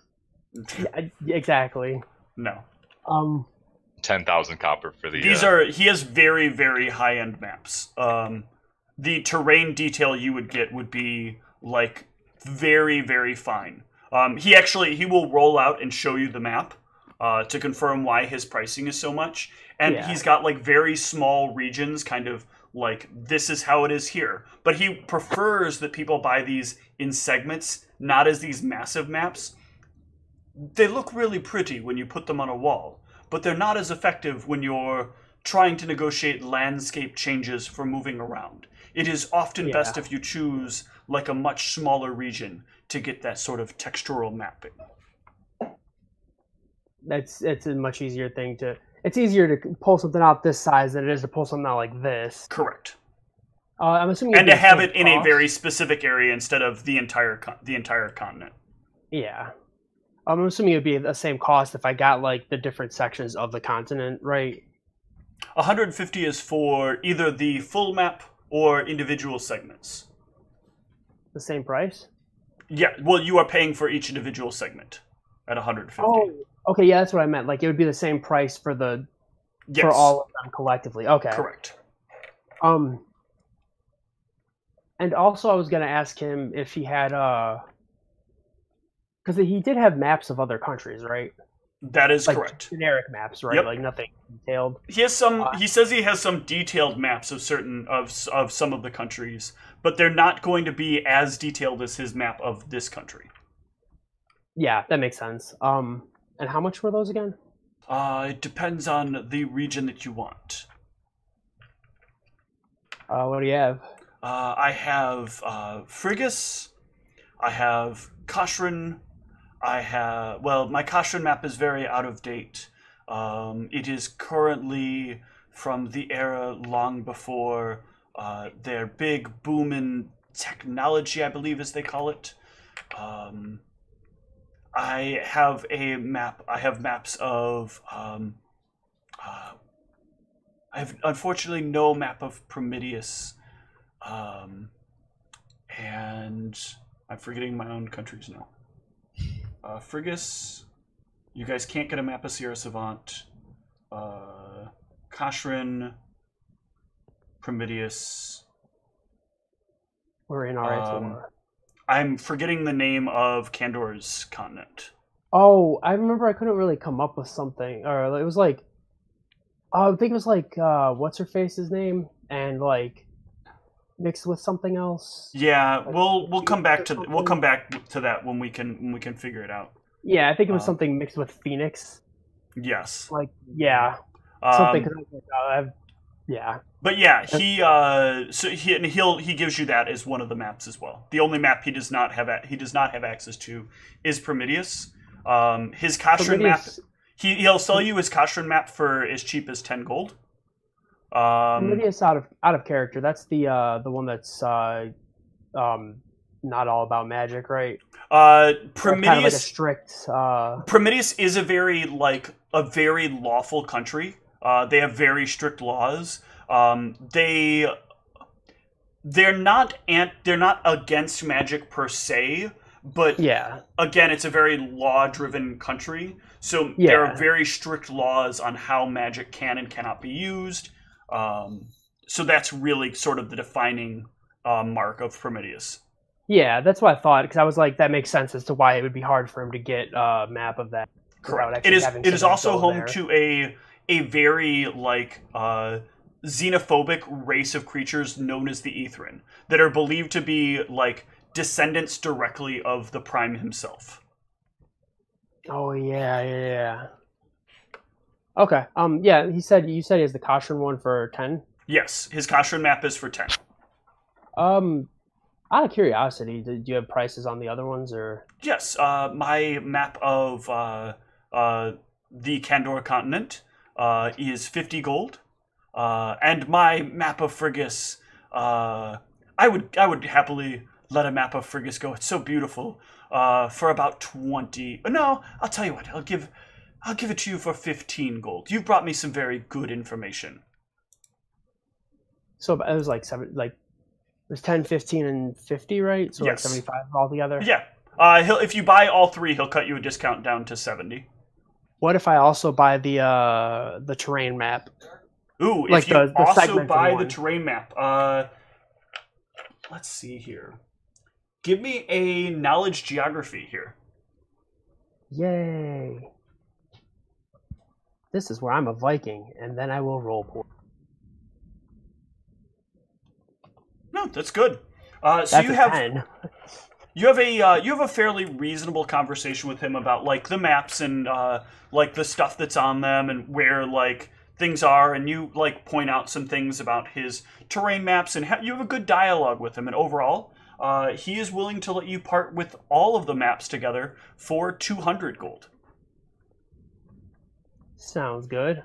[SPEAKER 3] Yeah, exactly.
[SPEAKER 1] No.
[SPEAKER 4] 10,000 copper for the...
[SPEAKER 1] He has very, very high-end maps. The terrain detail you would get would be, like, very, very fine. He will roll out and show you the map to confirm why his pricing is so much. And he's got, like, very small regions, kind of like, this is how it is here. But he prefers that people buy these in segments, not as these massive maps. They look really pretty when you put them on a wall, but they're not as effective when you're trying to negotiate landscape changes for moving around. It is often best if you choose like a much smaller region to get that sort of textural mapping.
[SPEAKER 3] It's a much easier thing to... It's easier to pull something out this size than it is to pull something out like this.
[SPEAKER 1] Correct.
[SPEAKER 3] I'm assuming...
[SPEAKER 1] And to have it in a very specific area instead of the entire continent.
[SPEAKER 3] Yeah. I'm assuming it would be the same cost if I got like the different sections of the continent, right?
[SPEAKER 1] 150 is for either the full map or individual segments.
[SPEAKER 3] The same price?
[SPEAKER 1] Yeah, well, you are paying for each individual segment. at 150.
[SPEAKER 3] Oh, okay, yeah, that's what I meant. Like, it would be the same price for
[SPEAKER 1] Yes.
[SPEAKER 3] for all of them collectively. Okay.
[SPEAKER 1] Correct.
[SPEAKER 3] And also I was gonna ask him if he had because he did have maps of other countries, right?
[SPEAKER 1] That is
[SPEAKER 3] Like
[SPEAKER 1] correct.
[SPEAKER 3] generic maps, right?
[SPEAKER 1] Yep.
[SPEAKER 3] Like nothing detailed.
[SPEAKER 1] He has some. He says he has some detailed maps of certain of some of the countries, but they're not going to be as detailed as his map of this country.
[SPEAKER 3] Yeah, that makes sense. And how much were those again?
[SPEAKER 1] It depends on the region that you want.
[SPEAKER 3] What do you have?
[SPEAKER 1] I have Frigus. I have Koshrin. I have, well, my Koshrin map is very out of date. It is currently from the era long before their big boom in technology, I believe, as they call it. I have a map. I have maps of. I have unfortunately no map of Prometheus, and I'm forgetting my own countries now. Frigus, you guys can't get a map of Sierra Savant. Koshrin, Prometheus.
[SPEAKER 3] We're in RA4.
[SPEAKER 1] I'm forgetting the name of Kandor's continent.
[SPEAKER 3] Oh, I remember I couldn't really come up with something, or it was like, I think it was like, what's her face's name, and like mixed with something else.
[SPEAKER 1] Yeah,
[SPEAKER 3] Like,
[SPEAKER 1] we'll come back to
[SPEAKER 3] something?
[SPEAKER 1] that when we can figure it out.
[SPEAKER 3] Yeah, I think it was something mixed with Phoenix.
[SPEAKER 1] Yes.
[SPEAKER 3] Like, yeah, something. 'Cause I was like, yeah.
[SPEAKER 1] But yeah, he gives you that as one of the maps as well. The only map he does not have access to is Prometheus. His Koshrin map. He'll sell you his Koshrin map for as cheap as 10 gold.
[SPEAKER 3] Prometheus out of character. That's the one that's not all about magic, right?
[SPEAKER 1] Prometheus
[SPEAKER 3] kind of like a strict.
[SPEAKER 1] Prometheus is a very lawful country. They have very strict laws. They're not against magic per se, but
[SPEAKER 3] Yeah.
[SPEAKER 1] again, it's a very law-driven country. So
[SPEAKER 3] Yeah.
[SPEAKER 1] there are very strict laws on how magic can and cannot be used. So that's really sort of the defining mark of Prometheus.
[SPEAKER 3] Yeah, that's what I thought, because I was like, that makes sense as to why it would be hard for him to get a map of that.
[SPEAKER 1] Correct. It is also home to a very xenophobic race of creatures known as the Ethrin that are believed to be like descendants directly of the Prime himself.
[SPEAKER 3] Oh yeah. Okay. Yeah. You said he has the Koshrin one for 10.
[SPEAKER 1] Yes, his Koshrin map is for 10.
[SPEAKER 3] Out of curiosity, do you have prices on the other ones, or?
[SPEAKER 1] Yes, my map of the Kandor continent is 50 gold, and my map of Frigus, I would happily let a map of Frigus go. It's so beautiful. For about 20. No, I'll tell you what. I'll give it to you for 15 gold. You've brought me some very good information.
[SPEAKER 3] So it was like there's 10, 15, and 50, right? So
[SPEAKER 1] Yes.
[SPEAKER 3] like 75 altogether.
[SPEAKER 1] Yeah. If you buy all three, he'll cut you a discount down to 70.
[SPEAKER 3] What if I also buy the terrain map?
[SPEAKER 1] Ooh,
[SPEAKER 3] Like
[SPEAKER 1] if you
[SPEAKER 3] the
[SPEAKER 1] also
[SPEAKER 3] segmented
[SPEAKER 1] buy the
[SPEAKER 3] one.
[SPEAKER 1] terrain map, let's see here. Give me a knowledge geography here.
[SPEAKER 3] Yay! This is where I'm a Viking, and then I will roll poor.
[SPEAKER 1] No, that's good. So
[SPEAKER 3] That's
[SPEAKER 1] you
[SPEAKER 3] a
[SPEAKER 1] have
[SPEAKER 3] 10.
[SPEAKER 1] you have a fairly reasonable conversation with him about like the maps and like the stuff that's on them and where like things are, and you like point out some things about his terrain maps, and you have a good dialogue with him. And overall, he is willing to let you part with all of the maps together for 200 gold.
[SPEAKER 3] Sounds good.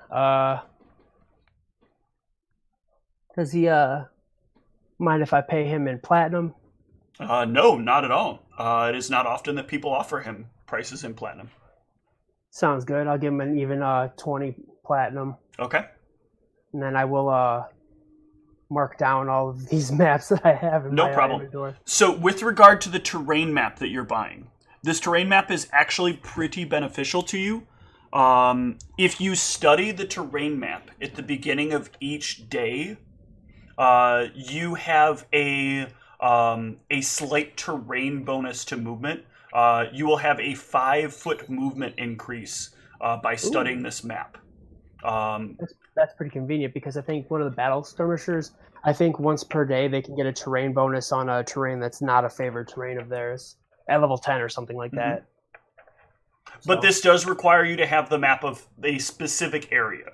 [SPEAKER 3] Does he mind if I pay him in platinum?
[SPEAKER 1] No, not at all. It is not often that people offer him prices in platinum.
[SPEAKER 3] Sounds good. I'll give him an even 20 platinum,
[SPEAKER 1] Okay.
[SPEAKER 3] and then I will mark down all of these maps that I have in
[SPEAKER 1] No
[SPEAKER 3] my
[SPEAKER 1] problem.
[SPEAKER 3] inventory.
[SPEAKER 1] So with regard to the terrain map that you're buying, this terrain map is actually pretty beneficial to you. If you study the terrain map at the beginning of each day, you have a slight terrain bonus to movement. You will have a 5-foot movement increase by studying this map.
[SPEAKER 3] That's pretty convenient because I think one of the battle skirmishers, I think once per day they can get a terrain bonus on a terrain that's not a favored terrain of theirs at level 10 or something like that.
[SPEAKER 1] But this does require you to have the map of a specific area.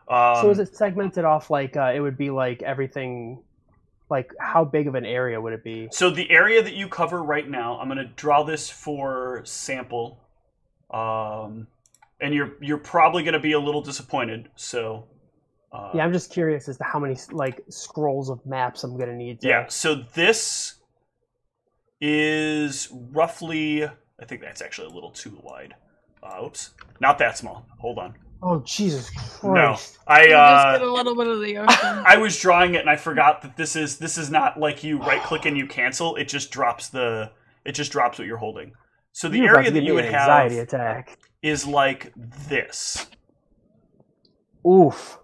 [SPEAKER 3] So is it segmented off like it would be like everything? Like how big of an area would it be?
[SPEAKER 1] So the area that you cover right now, I'm going to draw this for sample, and you're probably going to be a little disappointed. So
[SPEAKER 3] yeah, I'm just curious as to how many like scrolls of maps I'm going to need.
[SPEAKER 1] Yeah, so this is roughly, I think that's actually a little too wide. Oops, not that small. Hold on.
[SPEAKER 3] Oh Jesus Christ!
[SPEAKER 1] No,
[SPEAKER 2] just get a little bit of the ocean.
[SPEAKER 1] I was drawing it and I forgot that this is not like you right click and you cancel. It just drops what you're holding. So the area that you would have is like this.
[SPEAKER 3] Oof.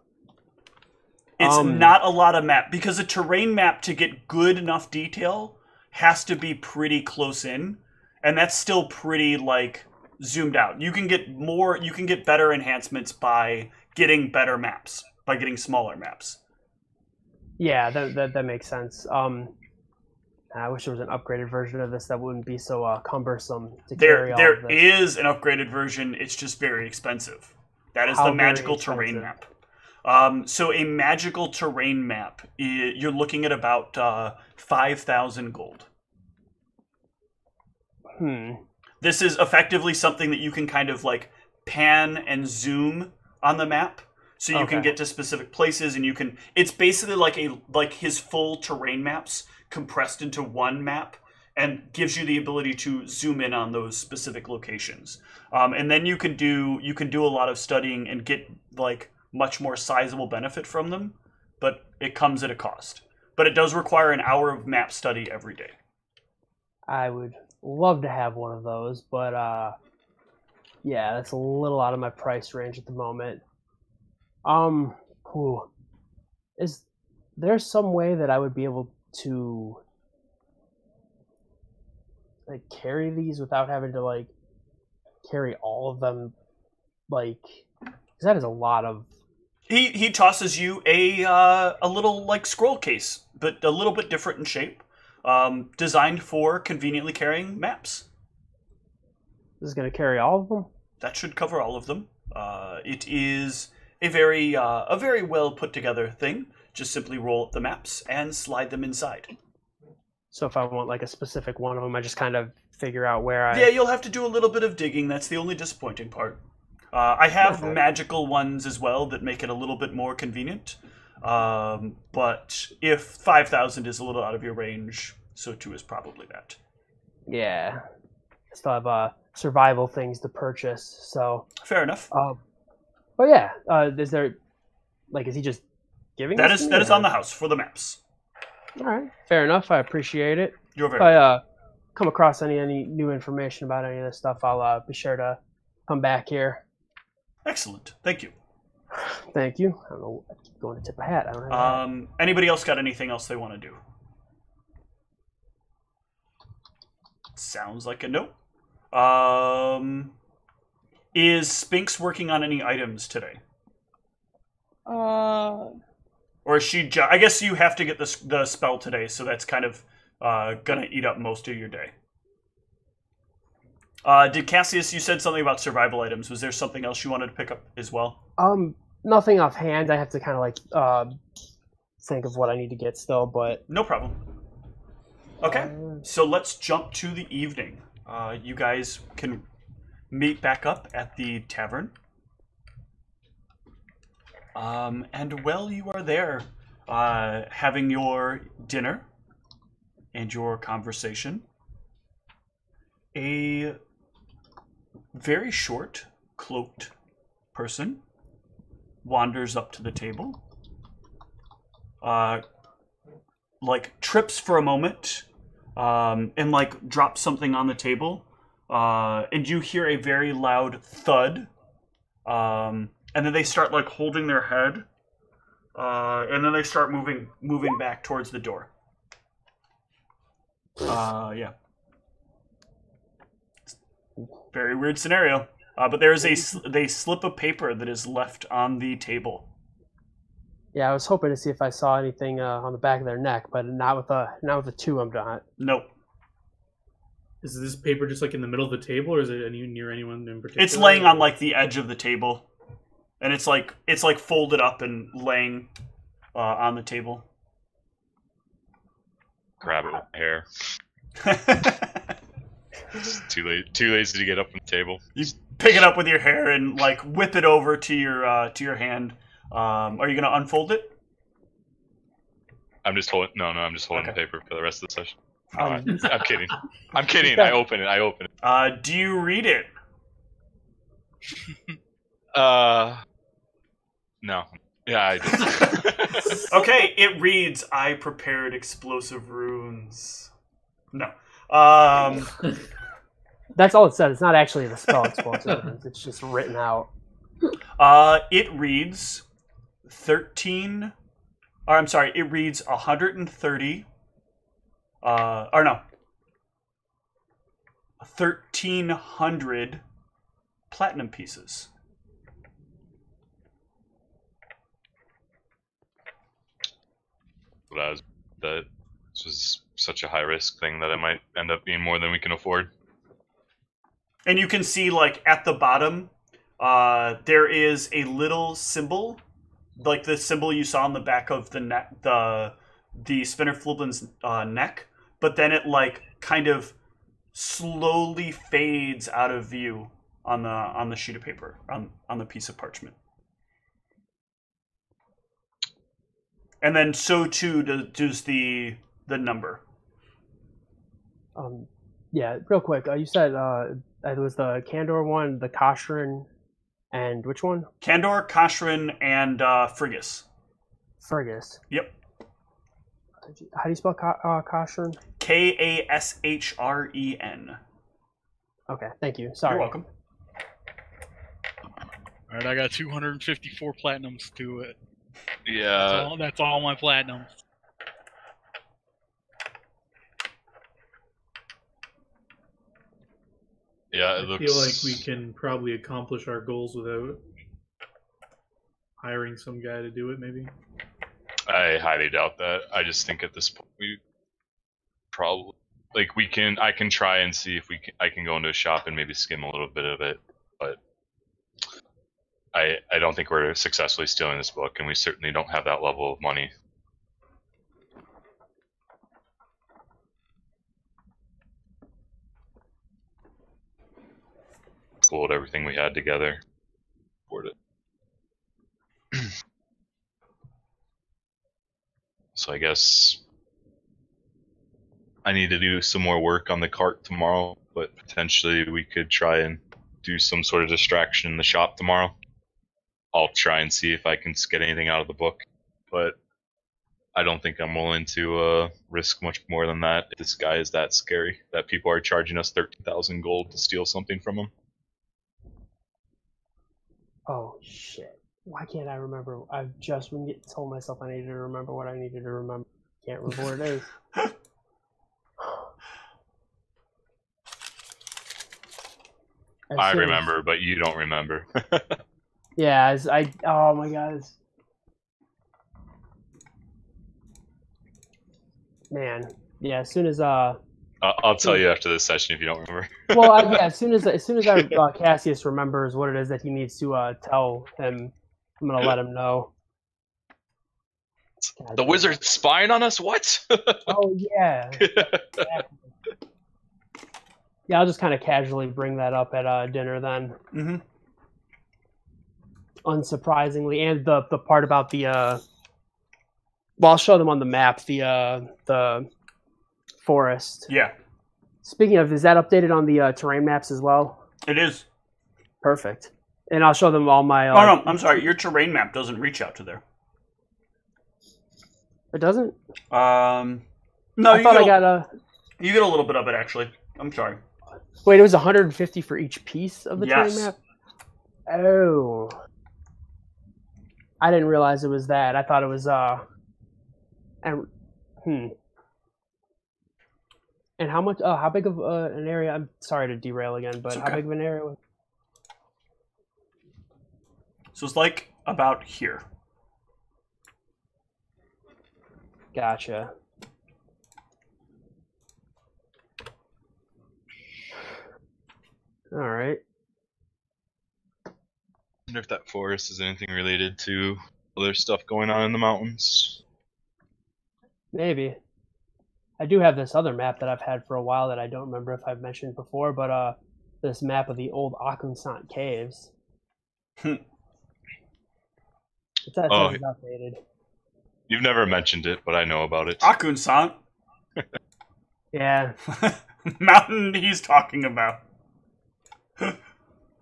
[SPEAKER 1] It's not a lot of map because a terrain map to get good enough detail has to be pretty close in, and that's still pretty like zoomed out. You can get better enhancements by getting better maps, by getting smaller maps.
[SPEAKER 3] Yeah, that makes sense. I wish there was an upgraded version of this that wouldn't be so cumbersome to carry all of this.
[SPEAKER 1] There is an upgraded version, it's just very expensive. That is the magical terrain map. So a magical terrain map, you're looking at about 5,000 gold. This is effectively something that you can kind of like pan and zoom on the map, so you can get to specific places, and you can. It's basically like his full terrain maps compressed into one map, and gives you the ability to zoom in on those specific locations. And then you can do a lot of studying and get like much more sizable benefit from them, but it comes at a cost. But it does require an hour of map study every day.
[SPEAKER 3] I would love to have one of those, but yeah, that's a little out of my price range at the moment. Is there some way that I would be able to like carry these without having to like carry all of them? Like, 'cause that is a lot of.
[SPEAKER 1] He tosses you a little like scroll case, but a little bit different in shape. Designed for conveniently carrying maps.
[SPEAKER 3] This is going to carry all of them?
[SPEAKER 1] That should cover all of them. It is a very well put together thing. Just simply roll up the maps and slide them inside.
[SPEAKER 3] So if I want like a specific one of them, I just kind of figure out where I...
[SPEAKER 1] Yeah, you'll have to do a little bit of digging. That's the only disappointing part. I have magical ones as well that make it a little bit more convenient. But if 5,000 is a little out of your range, so too is probably that.
[SPEAKER 3] Yeah. I still have survival things to purchase, so...
[SPEAKER 1] Fair enough.
[SPEAKER 3] But yeah, is there... Like, is he just giving
[SPEAKER 1] that is on the house for the maps.
[SPEAKER 3] Alright, fair enough. I appreciate it.
[SPEAKER 1] You're very
[SPEAKER 3] welcome. If I come across any new information about any of this stuff, I'll be sure to come back here.
[SPEAKER 1] Excellent. Thank you.
[SPEAKER 3] Thank you. I don't know. I keep going to tip a hat. I don't have a hat.
[SPEAKER 1] Anybody else got anything else they want to do? Sounds like a no. Is Spinks working on any items today? Or is she? I guess you have to get the spell today, so that's kind of gonna eat up most of your day. Did Cassius? You said something about survival items. Was there something else you wanted to pick up as well?
[SPEAKER 3] Nothing offhand. I have to kind of like think of what I need to get still, but
[SPEAKER 1] no problem. Okay, so let's jump to the evening. You guys can meet back up at the tavern. And while you are there, having your dinner and your conversation, a very short, cloaked person wanders up to the table, like trips for a moment, and like drops something on the table, and you hear a very loud thud. And then they start like holding their head, and then they start moving back towards the door. Yeah. Very weird scenario. But there is a slip of paper that is left on the table.
[SPEAKER 3] Yeah, I was hoping to see if I saw anything on the back of their neck, but not with the two I'm not.
[SPEAKER 1] Nope.
[SPEAKER 6] Is this paper just like in the middle of the table, or is it near anyone in particular?
[SPEAKER 1] It's laying on like the edge of the table, and it's like folded up and laying on the table.
[SPEAKER 4] Grab it with my hair. Too lazy to get up from the table.
[SPEAKER 1] You pick it up with your hair and like whip it over to your hand. Are you gonna unfold it?
[SPEAKER 4] I'm just holding. No, I'm just holding
[SPEAKER 1] Okay.
[SPEAKER 4] the paper for the rest of the session.
[SPEAKER 1] Alright.
[SPEAKER 4] I'm kidding. I'm kidding. I open it.
[SPEAKER 1] Do you read it?
[SPEAKER 4] No. Yeah, I do.
[SPEAKER 1] Okay, it reads, "I prepared explosive runes." No.
[SPEAKER 3] That's all it said. It's not actually the spell explosive. It's just written out.
[SPEAKER 1] It reads 13. Or I'm sorry, it reads 130. Or no. 1,300 platinum pieces.
[SPEAKER 4] That this was such a high risk thing that it might end up being more than we can afford.
[SPEAKER 1] And you can see, like, at the bottom, there is a little symbol, like the symbol you saw on the back of the neck, the Spinnerflublin's neck, but then it, like, kind of slowly fades out of view on the sheet of paper, on the piece of parchment. And then so too does the number.
[SPEAKER 3] Yeah, real quick. You said it was the Candor one, the Koshrin, and which one?
[SPEAKER 1] Candor, Koshrin, and Frigus.
[SPEAKER 3] Fergus.
[SPEAKER 1] Yep.
[SPEAKER 3] How do you spell Koshrin?
[SPEAKER 1] Kashren.
[SPEAKER 3] Okay, thank you. Sorry.
[SPEAKER 1] You're welcome.
[SPEAKER 5] Alright, I got 254 platinums to it.
[SPEAKER 4] Yeah.
[SPEAKER 5] That's all my platinums.
[SPEAKER 4] Yeah, it
[SPEAKER 6] I
[SPEAKER 4] looks.
[SPEAKER 6] feel like we can probably accomplish our goals without hiring some guy to do it, maybe.
[SPEAKER 4] I highly doubt that. I just think at this point we probably I can try and see if I can go into a shop and maybe skim a little bit of it, but I don't think we're successfully stealing this book, and we certainly don't have that level of money. Pulled everything we had together. Afford it. So I guess I need to do some more work on the cart tomorrow, but potentially we could try and do some sort of distraction in the shop tomorrow. I'll try and see if I can get anything out of the book, but I don't think I'm willing to risk much more than that. If this guy is that scary that people are charging us 13,000 gold to steal something from him.
[SPEAKER 3] Oh shit! Why can't I remember? I've just told myself I needed to remember what I needed to remember. Can't remember what it is.
[SPEAKER 4] I remember, but you don't remember.
[SPEAKER 3] Yeah, oh my god. Man. Yeah, as soon as
[SPEAKER 4] I'll tell you after this session if you don't remember.
[SPEAKER 3] well, yeah, as soon as Cassius remembers what it is that he needs to tell him, I'm gonna let him know. God,
[SPEAKER 4] The wizard's spying on us? What?
[SPEAKER 3] Oh yeah. Exactly. Yeah, I'll just kind of casually bring that up at dinner then.
[SPEAKER 1] Mm-hmm.
[SPEAKER 3] Unsurprisingly, and the part about the well, I'll show them on the map the forest.
[SPEAKER 1] Yeah,
[SPEAKER 3] Speaking of, is that updated on the terrain maps as well?
[SPEAKER 1] it is.
[SPEAKER 3] Perfect. And I'll show them all my.
[SPEAKER 1] Oh no, I'm sorry. Your terrain map doesn't reach out to there.
[SPEAKER 3] It doesn't.
[SPEAKER 1] No,
[SPEAKER 3] I thought I got a.
[SPEAKER 1] You get a little bit of it actually. I'm sorry.
[SPEAKER 3] Wait, it was 150 for each piece of the terrain
[SPEAKER 1] Yes.
[SPEAKER 3] map? Oh. I didn't realize it was that. I thought it was, and, And how much, how big of an area, I'm sorry to derail again, but
[SPEAKER 1] It's
[SPEAKER 3] how
[SPEAKER 1] okay.
[SPEAKER 3] big of an area was
[SPEAKER 1] So it's like about here.
[SPEAKER 3] Gotcha. All right.
[SPEAKER 4] I wonder if that forest is anything related to other stuff going on in the mountains.
[SPEAKER 3] Maybe. I do have this other map that I've had for a while that I don't remember if I've mentioned before, but this map of the old Akunsant caves. It's outdated.
[SPEAKER 4] You've never mentioned it, but I know about it.
[SPEAKER 1] Akun-san.
[SPEAKER 3] Yeah.
[SPEAKER 1] Mountain he's talking about.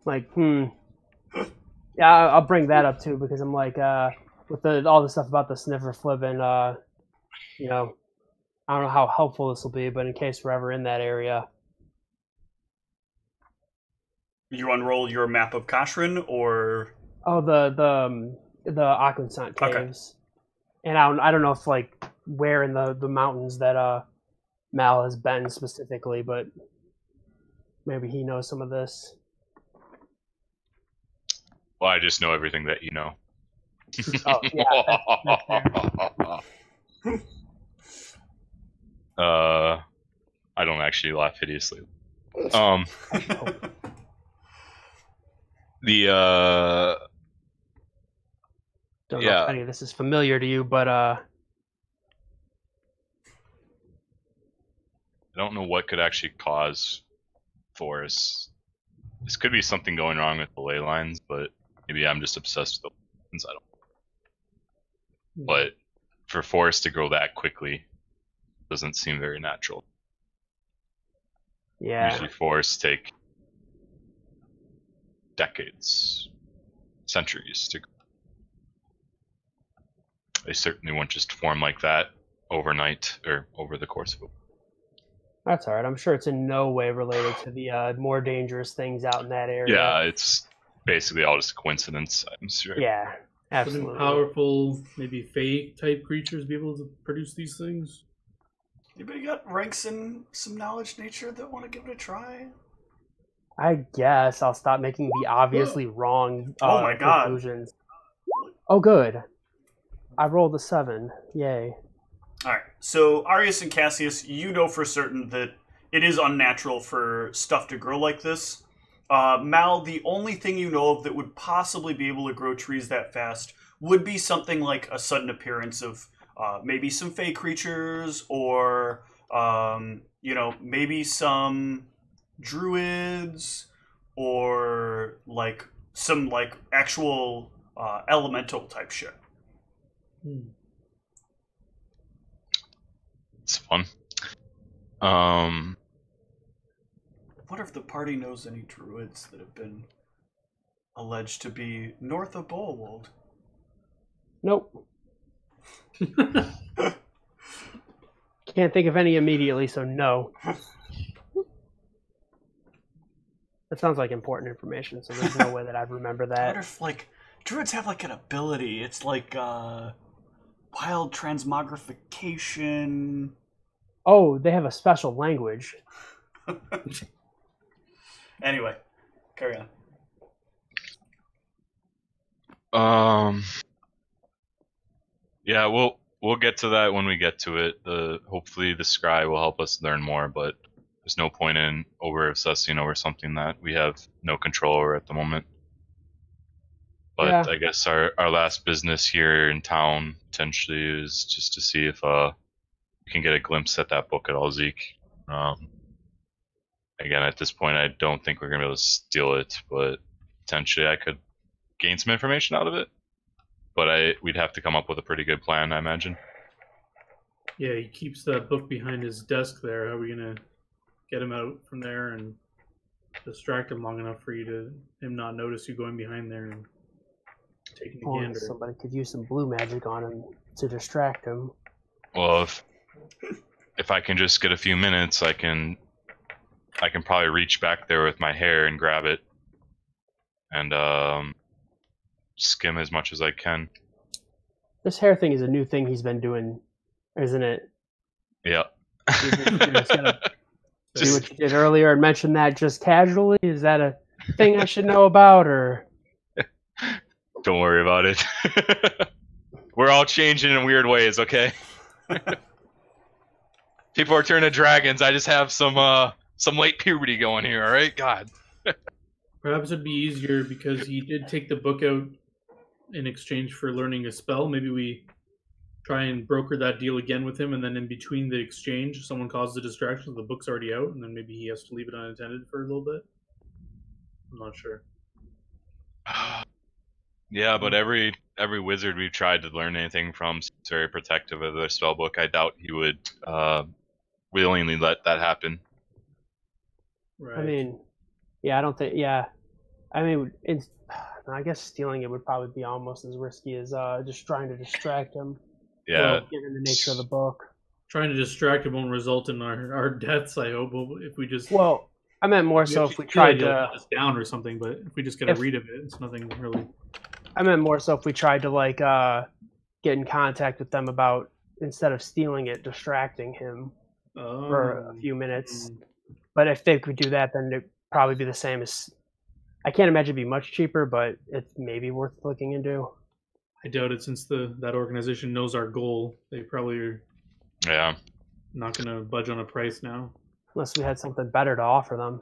[SPEAKER 3] Like, Yeah, I'll bring that up too because I'm like, with all the stuff about the sniffer flip and, you know, I don't know how helpful this will be, but in case we're ever in that area.
[SPEAKER 1] You unroll your map of Kashrin, or
[SPEAKER 3] Oh, the Akunsant caves. Okay. And I don't know if like where in the mountains that Mal has been specifically, but maybe he knows some of this.
[SPEAKER 4] Well, I just know everything that you know.
[SPEAKER 3] Oh, yeah, that's fair.
[SPEAKER 4] I don't actually laugh hideously.
[SPEAKER 3] Oh. Don't know if any of this is familiar to you, but
[SPEAKER 4] I don't know what could actually cause forests. This could be something going wrong with the ley lines, but maybe I'm just obsessed with the lines. I don't know. But for forests to grow that quickly doesn't seem very natural.
[SPEAKER 3] Yeah.
[SPEAKER 4] Usually forests take decades, centuries to grow. They certainly won't just form like that overnight or over the course of a week.
[SPEAKER 3] That's all right. I'm sure it's in no way related to the more dangerous things out in that area.
[SPEAKER 4] Yeah, it's basically all just coincidence, I'm sure.
[SPEAKER 3] Yeah, absolutely.
[SPEAKER 6] Wouldn't powerful, maybe Fae type creatures be able to produce these things?
[SPEAKER 1] Anybody got ranks in some knowledge nature that want to give it a try?
[SPEAKER 3] I guess I'll stop making the obviously wrong
[SPEAKER 1] Oh my God.
[SPEAKER 3] conclusions. Oh, good. I rolled a 7. Yay.
[SPEAKER 1] Alright, so Arius and Cassius, you know for certain that it is unnatural for stuff to grow like this. Mal, the only thing you know of that would possibly be able to grow trees that fast would be something like a sudden appearance of maybe some fey creatures or, you know, maybe some druids or like some like actual elemental type shit.
[SPEAKER 4] It's fun.
[SPEAKER 1] What if the party knows any druids that have been alleged to be north of Bolwold?
[SPEAKER 3] Nope. Can't think of any immediately, so no. That sounds like important information, so there's no way that I'd remember
[SPEAKER 1] I
[SPEAKER 3] that.
[SPEAKER 1] wonder if, like, druids have, like, an ability. It's like, wild transmogrification.
[SPEAKER 3] Oh, they have a special language.
[SPEAKER 1] Anyway, carry on.
[SPEAKER 4] Yeah, we'll get to that when we get to it. Hopefully the scry will help us learn more, but there's no point in over-obsessing over something that we have no control over at the moment. But
[SPEAKER 3] Yeah.
[SPEAKER 4] I guess our last business here in town potentially is just to see if we can get a glimpse at that book at all, Zeke. Again, at this point, I don't think we're going to be able to steal it, but potentially I could gain some information out of it. But we'd have to come up with a pretty good plan, I imagine.
[SPEAKER 6] Yeah, he keeps that book behind his desk there. How are we going to get him out from there and distract him long enough for him not notice you going behind there and taking a gander?
[SPEAKER 3] Somebody could use some blue magic on him to distract him.
[SPEAKER 4] Well, if I can just get a few minutes, I can I can probably reach back there with my hair and grab it, and skim as much as I can.
[SPEAKER 3] This hair thing is a new thing he's been doing, isn't it?
[SPEAKER 4] Yeah.
[SPEAKER 3] You're just gonna do what you did earlier and mention that just casually? Is that a thing I should know about, or?
[SPEAKER 4] Don't worry about it. We're all changing in weird ways, okay? People are turning dragons. I just have some late puberty going here, alright? God.
[SPEAKER 6] Perhaps it'd be easier because he did take the book out in exchange for learning a spell. Maybe we try and broker that deal again with him, and then in between the exchange, someone causes a distraction, the book's already out, and then maybe he has to leave it unattended for a little bit. I'm not sure.
[SPEAKER 4] Yeah, but every wizard we've tried to learn anything from is very protective of their spell book. I doubt he would willingly let that happen.
[SPEAKER 6] Right.
[SPEAKER 3] I mean, yeah, I don't think. Yeah, I mean, I guess stealing it would probably be almost as risky as just trying to distract him.
[SPEAKER 4] Yeah.
[SPEAKER 3] Given the nature of the book.
[SPEAKER 6] Trying to distract him won't result in our deaths, I hope. If we just...
[SPEAKER 3] Well, I meant more so if we tried to...
[SPEAKER 6] let us down or something, but if we just get a read of it, it's nothing really...
[SPEAKER 3] I meant more so if we tried to, like, get in contact with them about, instead of stealing it, distracting him for a few minutes. But if they could do that, then it'd probably be the same as... I can't imagine it'd be much cheaper, but it's maybe worth looking into.
[SPEAKER 6] I doubt it, since that organization knows our goal. They probably are not going to budge on a price now.
[SPEAKER 3] Unless we had something better to offer them.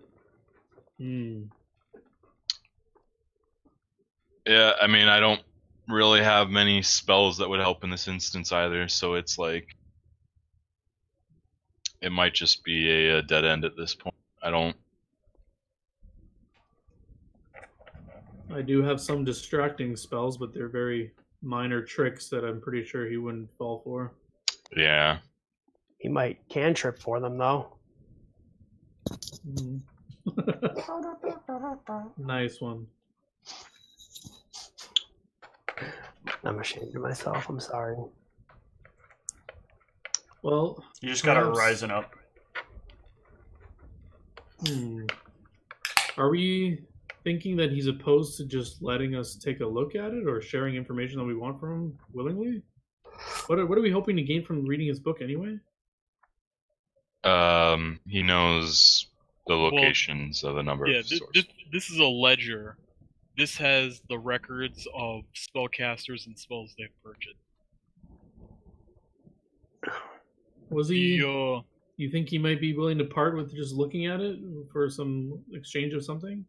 [SPEAKER 4] Yeah, I mean, I don't really have many spells that would help in this instance either, so it's like... It might just be a dead end at this point.
[SPEAKER 6] I do have some distracting spells, but they're very minor tricks that I'm pretty sure he wouldn't fall for.
[SPEAKER 4] Yeah.
[SPEAKER 3] He might cantrip for them, though.
[SPEAKER 6] Nice one.
[SPEAKER 3] I'm ashamed of myself. I'm sorry.
[SPEAKER 6] Well,
[SPEAKER 1] you just gotta rise up.
[SPEAKER 6] Are we thinking that he's opposed to just letting us take a look at it, or sharing information that we want from him willingly? What are we hoping to gain from reading his book anyway?
[SPEAKER 4] He knows the locations of a number of sources.
[SPEAKER 5] This is a ledger. This has the records of spellcasters and spells they've purchased.
[SPEAKER 6] Was he? You think he might be willing to part with just looking at it for some exchange of something?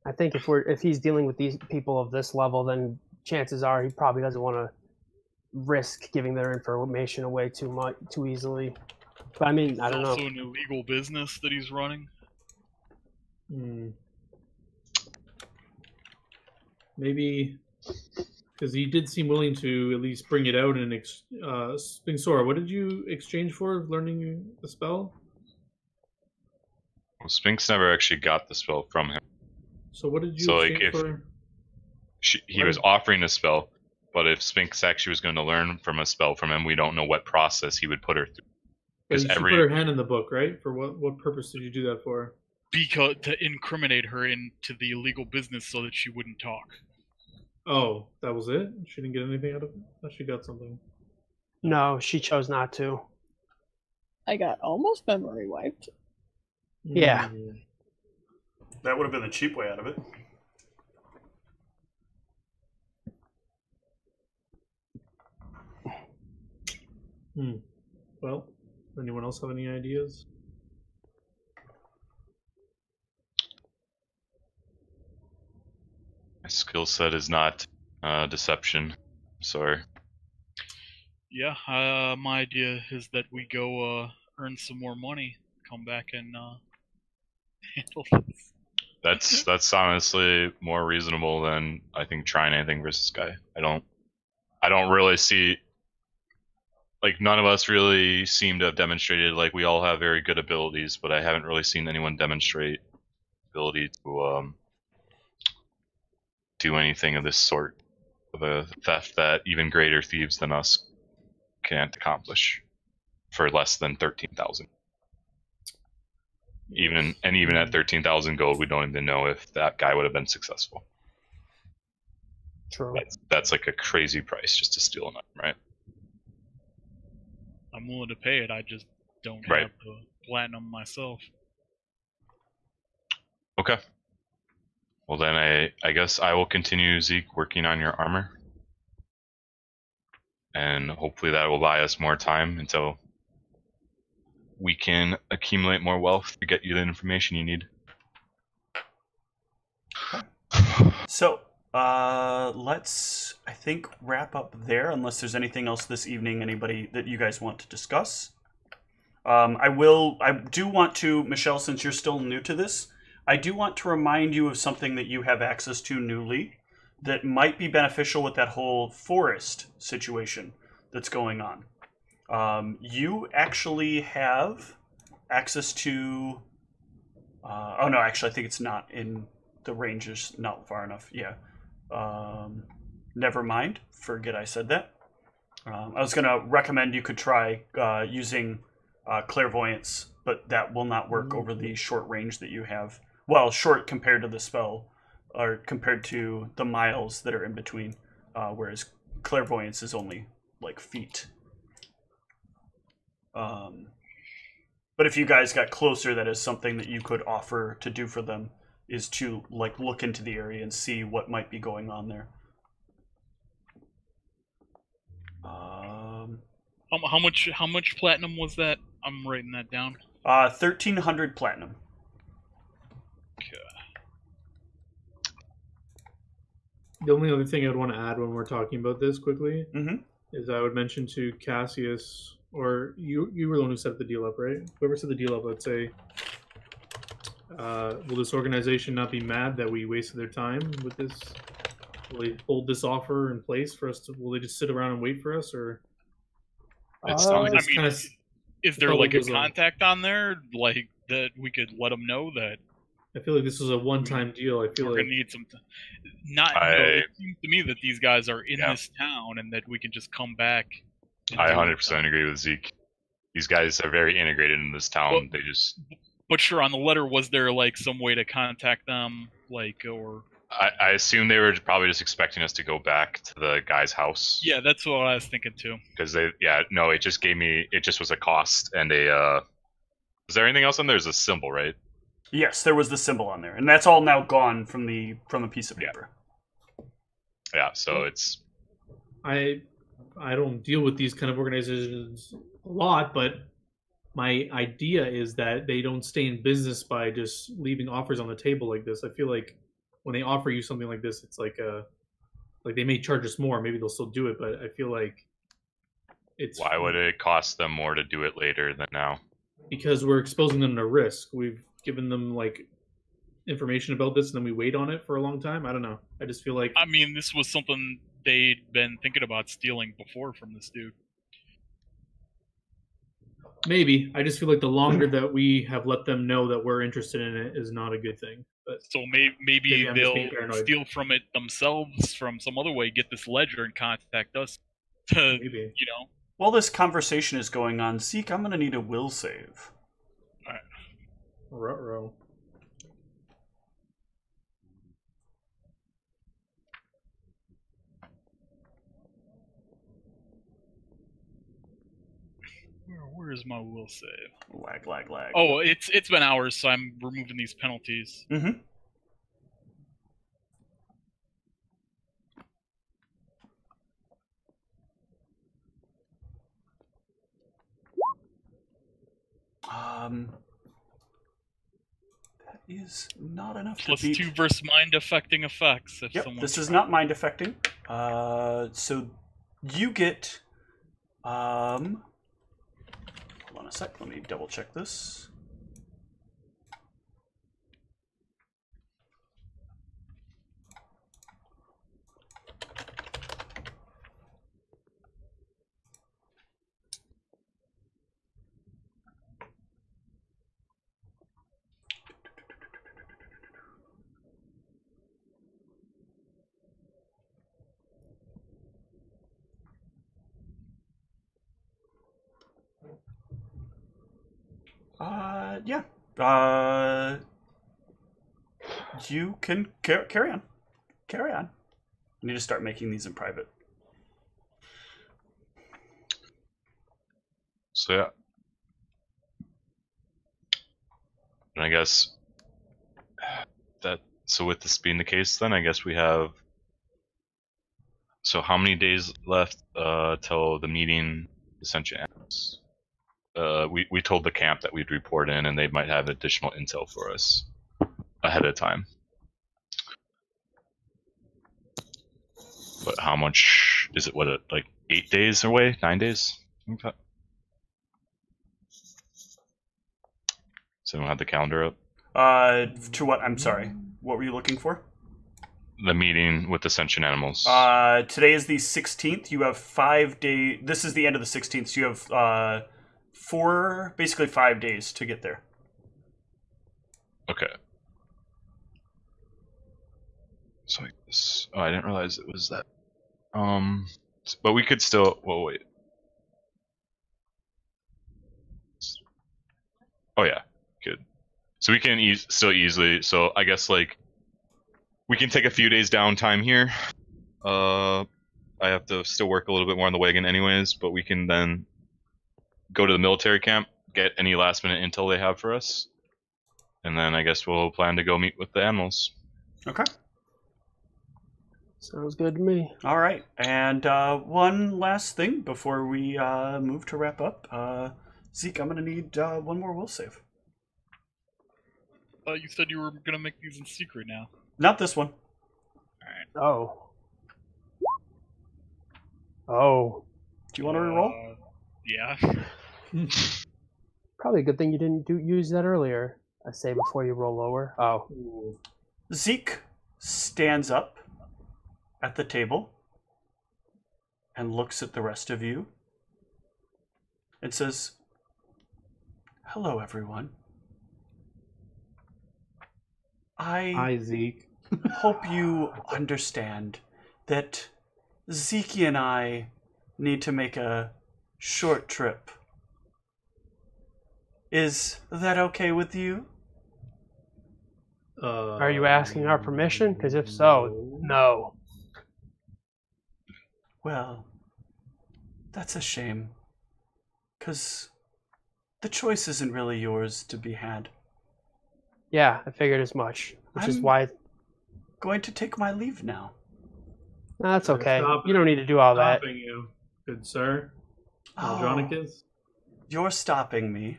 [SPEAKER 3] I think if he's dealing with these people of this level, then chances are he probably doesn't want to risk giving their information away too easily. But I mean, I don't know.
[SPEAKER 5] Also an illegal business that he's running.
[SPEAKER 6] Maybe because he did seem willing to at least bring it out and Spingsora, what did you exchange for learning the spell?
[SPEAKER 4] Well, Spinks never actually got the spell from him.
[SPEAKER 6] So what did you exchange for?
[SPEAKER 4] He was offering a spell, but if Spinks actually was going to learn from a spell from him, we don't know what process he would put her through.
[SPEAKER 6] Because she put her hand in the book, right? For what purpose did you do that for?
[SPEAKER 5] Because to incriminate her into the illegal business so that she wouldn't talk.
[SPEAKER 6] Oh, that was it? She didn't get anything out of it? I thought she got something.
[SPEAKER 3] No, she chose not to.
[SPEAKER 2] I got almost memory wiped.
[SPEAKER 3] Yeah.
[SPEAKER 1] That would have been the cheap way out of it.
[SPEAKER 6] Well, anyone else have any ideas?
[SPEAKER 4] My skill set is not deception. Sorry.
[SPEAKER 5] Yeah, my idea is that we go earn some more money, come back and handle this.
[SPEAKER 4] That's honestly more reasonable than I think trying anything versus this guy. I don't really see, like, none of us really seem to have demonstrated, like, we all have very good abilities, but I haven't really seen anyone demonstrate ability to do anything of this sort of a theft that even greater thieves than us can't accomplish for less than 13,000. Even at 13,000 gold, we don't even know if that guy would have been successful.
[SPEAKER 3] True.
[SPEAKER 4] That's like a crazy price just to steal an item, right?
[SPEAKER 5] I'm willing to pay it. I just don't
[SPEAKER 4] Right.
[SPEAKER 5] have the platinum myself.
[SPEAKER 4] Okay. Well, then I guess I will continue, Zeke, working on your armor. And hopefully that will buy us more time until we can accumulate more wealth to get you the information you need.
[SPEAKER 1] So, let's, I think, wrap up there, unless there's anything else this evening, anybody that you guys want to discuss. I do want to, Michelle, since you're still new to this, I do want to remind you of something that you have access to newly that might be beneficial with that whole forest situation that's going on. You actually have access to, oh no, actually I think it's not in, the range is not far enough. Yeah. Never mind. Forget I said that. I was going to recommend you could try using clairvoyance, but that will not work over the short range that you have. Well, short compared to the spell, or compared to the miles that are in between, whereas clairvoyance is only like feet. But if you guys got closer, that is something that you could offer to do for them, is to like look into the area and see what might be going on there.
[SPEAKER 5] How much platinum was that? I'm writing that down.
[SPEAKER 1] 1,300 platinum.
[SPEAKER 5] Okay.
[SPEAKER 6] The only other thing I'd want to add when we're talking about this quickly
[SPEAKER 1] Mm-hmm.
[SPEAKER 6] is I would mention to Cassius, or you were the one who set the deal up, right? Whoever set the deal up, I'd say, will this organization not be mad that we wasted their time with this? Will they hold this offer in place for us to? Will they just sit around and wait for us, or?
[SPEAKER 4] It's not like
[SPEAKER 5] I mean, is there like a contact on there, like that we could let them know that?
[SPEAKER 6] I feel like this was a one-time deal. I feel
[SPEAKER 5] we're
[SPEAKER 6] like
[SPEAKER 5] gonna need some. It seems to me that these guys are in this town and that we can just come back.
[SPEAKER 4] I 100% agree with Zeke. These guys are very integrated in this town.
[SPEAKER 5] Well,
[SPEAKER 4] they just.
[SPEAKER 5] But sure, on the letter, was there like some way to contact them, like or?
[SPEAKER 4] I assume they were probably just expecting us to go back to the guy's house.
[SPEAKER 5] Yeah, that's what I was thinking too.
[SPEAKER 4] Because it just gave me, it just was a cost and a, was there anything else on there? There's a symbol, right?
[SPEAKER 1] Yes, there was the symbol on there, and that's all now gone from the piece of paper.
[SPEAKER 4] Yeah, so it's.
[SPEAKER 6] I don't deal with these kind of organizations a lot, but my idea is that they don't stay in business by just leaving offers on the table like this. I feel like when they offer you something like this, it's like they may charge us more. Maybe they'll still do it, but I feel like it's.
[SPEAKER 4] Why would it cost them more to do it later than now?
[SPEAKER 6] Because we're exposing them to risk. We've given them like information about this, and then we wait on it for a long time. I don't know. I just feel like.
[SPEAKER 5] I mean, this was something they'd been thinking about stealing before from this dude.
[SPEAKER 6] Maybe. I just feel like the longer that we have let them know that we're interested in it is not a good thing. But
[SPEAKER 5] so maybe they'll steal from it themselves from some other way, get this ledger, and contact us to,
[SPEAKER 6] maybe.
[SPEAKER 1] While this conversation is going on, Zeke, I'm going to need a will save.
[SPEAKER 5] All right.
[SPEAKER 6] Ruh-roh.
[SPEAKER 5] Where is my will save?
[SPEAKER 1] Lag.
[SPEAKER 5] Oh, it's been hours, so I'm removing these penalties.
[SPEAKER 1] Mm-hmm. That is not enough
[SPEAKER 5] Plus
[SPEAKER 1] to beat.
[SPEAKER 5] 2 versus mind affecting effects.
[SPEAKER 1] Yep, this is not mind affecting. So you get. Hold on a sec. Let me double check this. Yeah. You can carry on. Carry on. I need to start making these in private.
[SPEAKER 4] So yeah. And I guess that, so with this being the case, then I guess we have, so how many days left till the meeting, the sentient animals? We told the camp that we'd report in, and they might have additional intel for us ahead of time. But how much is it? What, like 8 days away? 9 days? Okay. So I don't have the calendar up.
[SPEAKER 1] To what? I'm sorry. What were you looking for?
[SPEAKER 4] The meeting with the sentient animals.
[SPEAKER 1] Today is the 16th. You have 5 days. This is the end of the 16th. So you have basically 5 days to get there.
[SPEAKER 4] Okay. So I guess, oh, I didn't realize it was that. But we could still. Well, wait. Oh yeah, good. So we can still easily. So I guess like we can take a few days downtime here. I have to still work a little bit more on the wagon, anyways. But we can then go to the military camp, get any last minute intel they have for us, and then I guess we'll plan to go meet with the animals.
[SPEAKER 1] Okay.
[SPEAKER 3] Sounds good to me.
[SPEAKER 1] All right. And one last thing before we move to wrap up. Zeke, I'm going to need one more will save.
[SPEAKER 5] You said you were gonna make these in secret now.
[SPEAKER 1] Not this one.
[SPEAKER 3] Oh. Oh.
[SPEAKER 1] Do you want to reroll?
[SPEAKER 5] Yeah.
[SPEAKER 3] Probably a good thing you didn't use that earlier. I say before you roll lower. Oh.
[SPEAKER 1] Zeke stands up at the table and looks at the rest of you and says, "Hello, everyone.
[SPEAKER 6] Hi, Zeke.
[SPEAKER 1] hope you understand that Zeke and I need to make a short trip. Is that okay with you?"
[SPEAKER 3] Are you asking our permission? Because if so, no.
[SPEAKER 1] Well, that's a shame. Because the choice isn't really yours to be had.
[SPEAKER 3] Yeah, I figured as much. Which is
[SPEAKER 1] I'm
[SPEAKER 3] why...
[SPEAKER 1] going to take my leave now.
[SPEAKER 3] No, that's okay.
[SPEAKER 6] Stop.
[SPEAKER 3] You don't need to do all that.
[SPEAKER 6] Stopping you, good sir.
[SPEAKER 1] Oh,
[SPEAKER 6] Aldronicus.
[SPEAKER 1] you're stopping me.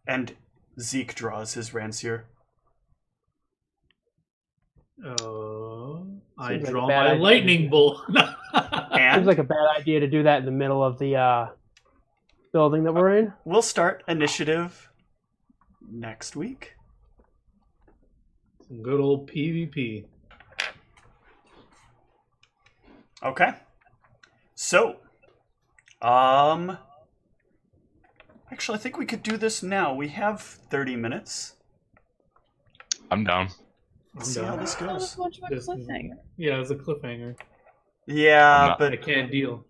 [SPEAKER 1] And Zeke draws his rancier.
[SPEAKER 6] I
[SPEAKER 3] Seems like
[SPEAKER 6] draw
[SPEAKER 3] a bad
[SPEAKER 6] my
[SPEAKER 3] idea.
[SPEAKER 6] lightning bolt.
[SPEAKER 1] And
[SPEAKER 3] Seems like a bad idea to do that in the middle of the building that we're in.
[SPEAKER 1] we'll start initiative next week.
[SPEAKER 6] Some good old PvP.
[SPEAKER 1] Okay. So, actually, I think we could do this now. We have 30 minutes.
[SPEAKER 4] I'm down.
[SPEAKER 1] Let's see how this
[SPEAKER 2] That was
[SPEAKER 1] goes.
[SPEAKER 2] much of a
[SPEAKER 6] This-
[SPEAKER 2] cliffhanger.
[SPEAKER 6] Yeah, it's a cliffhanger.
[SPEAKER 1] Yeah,
[SPEAKER 4] not-
[SPEAKER 1] but
[SPEAKER 6] I can't deal.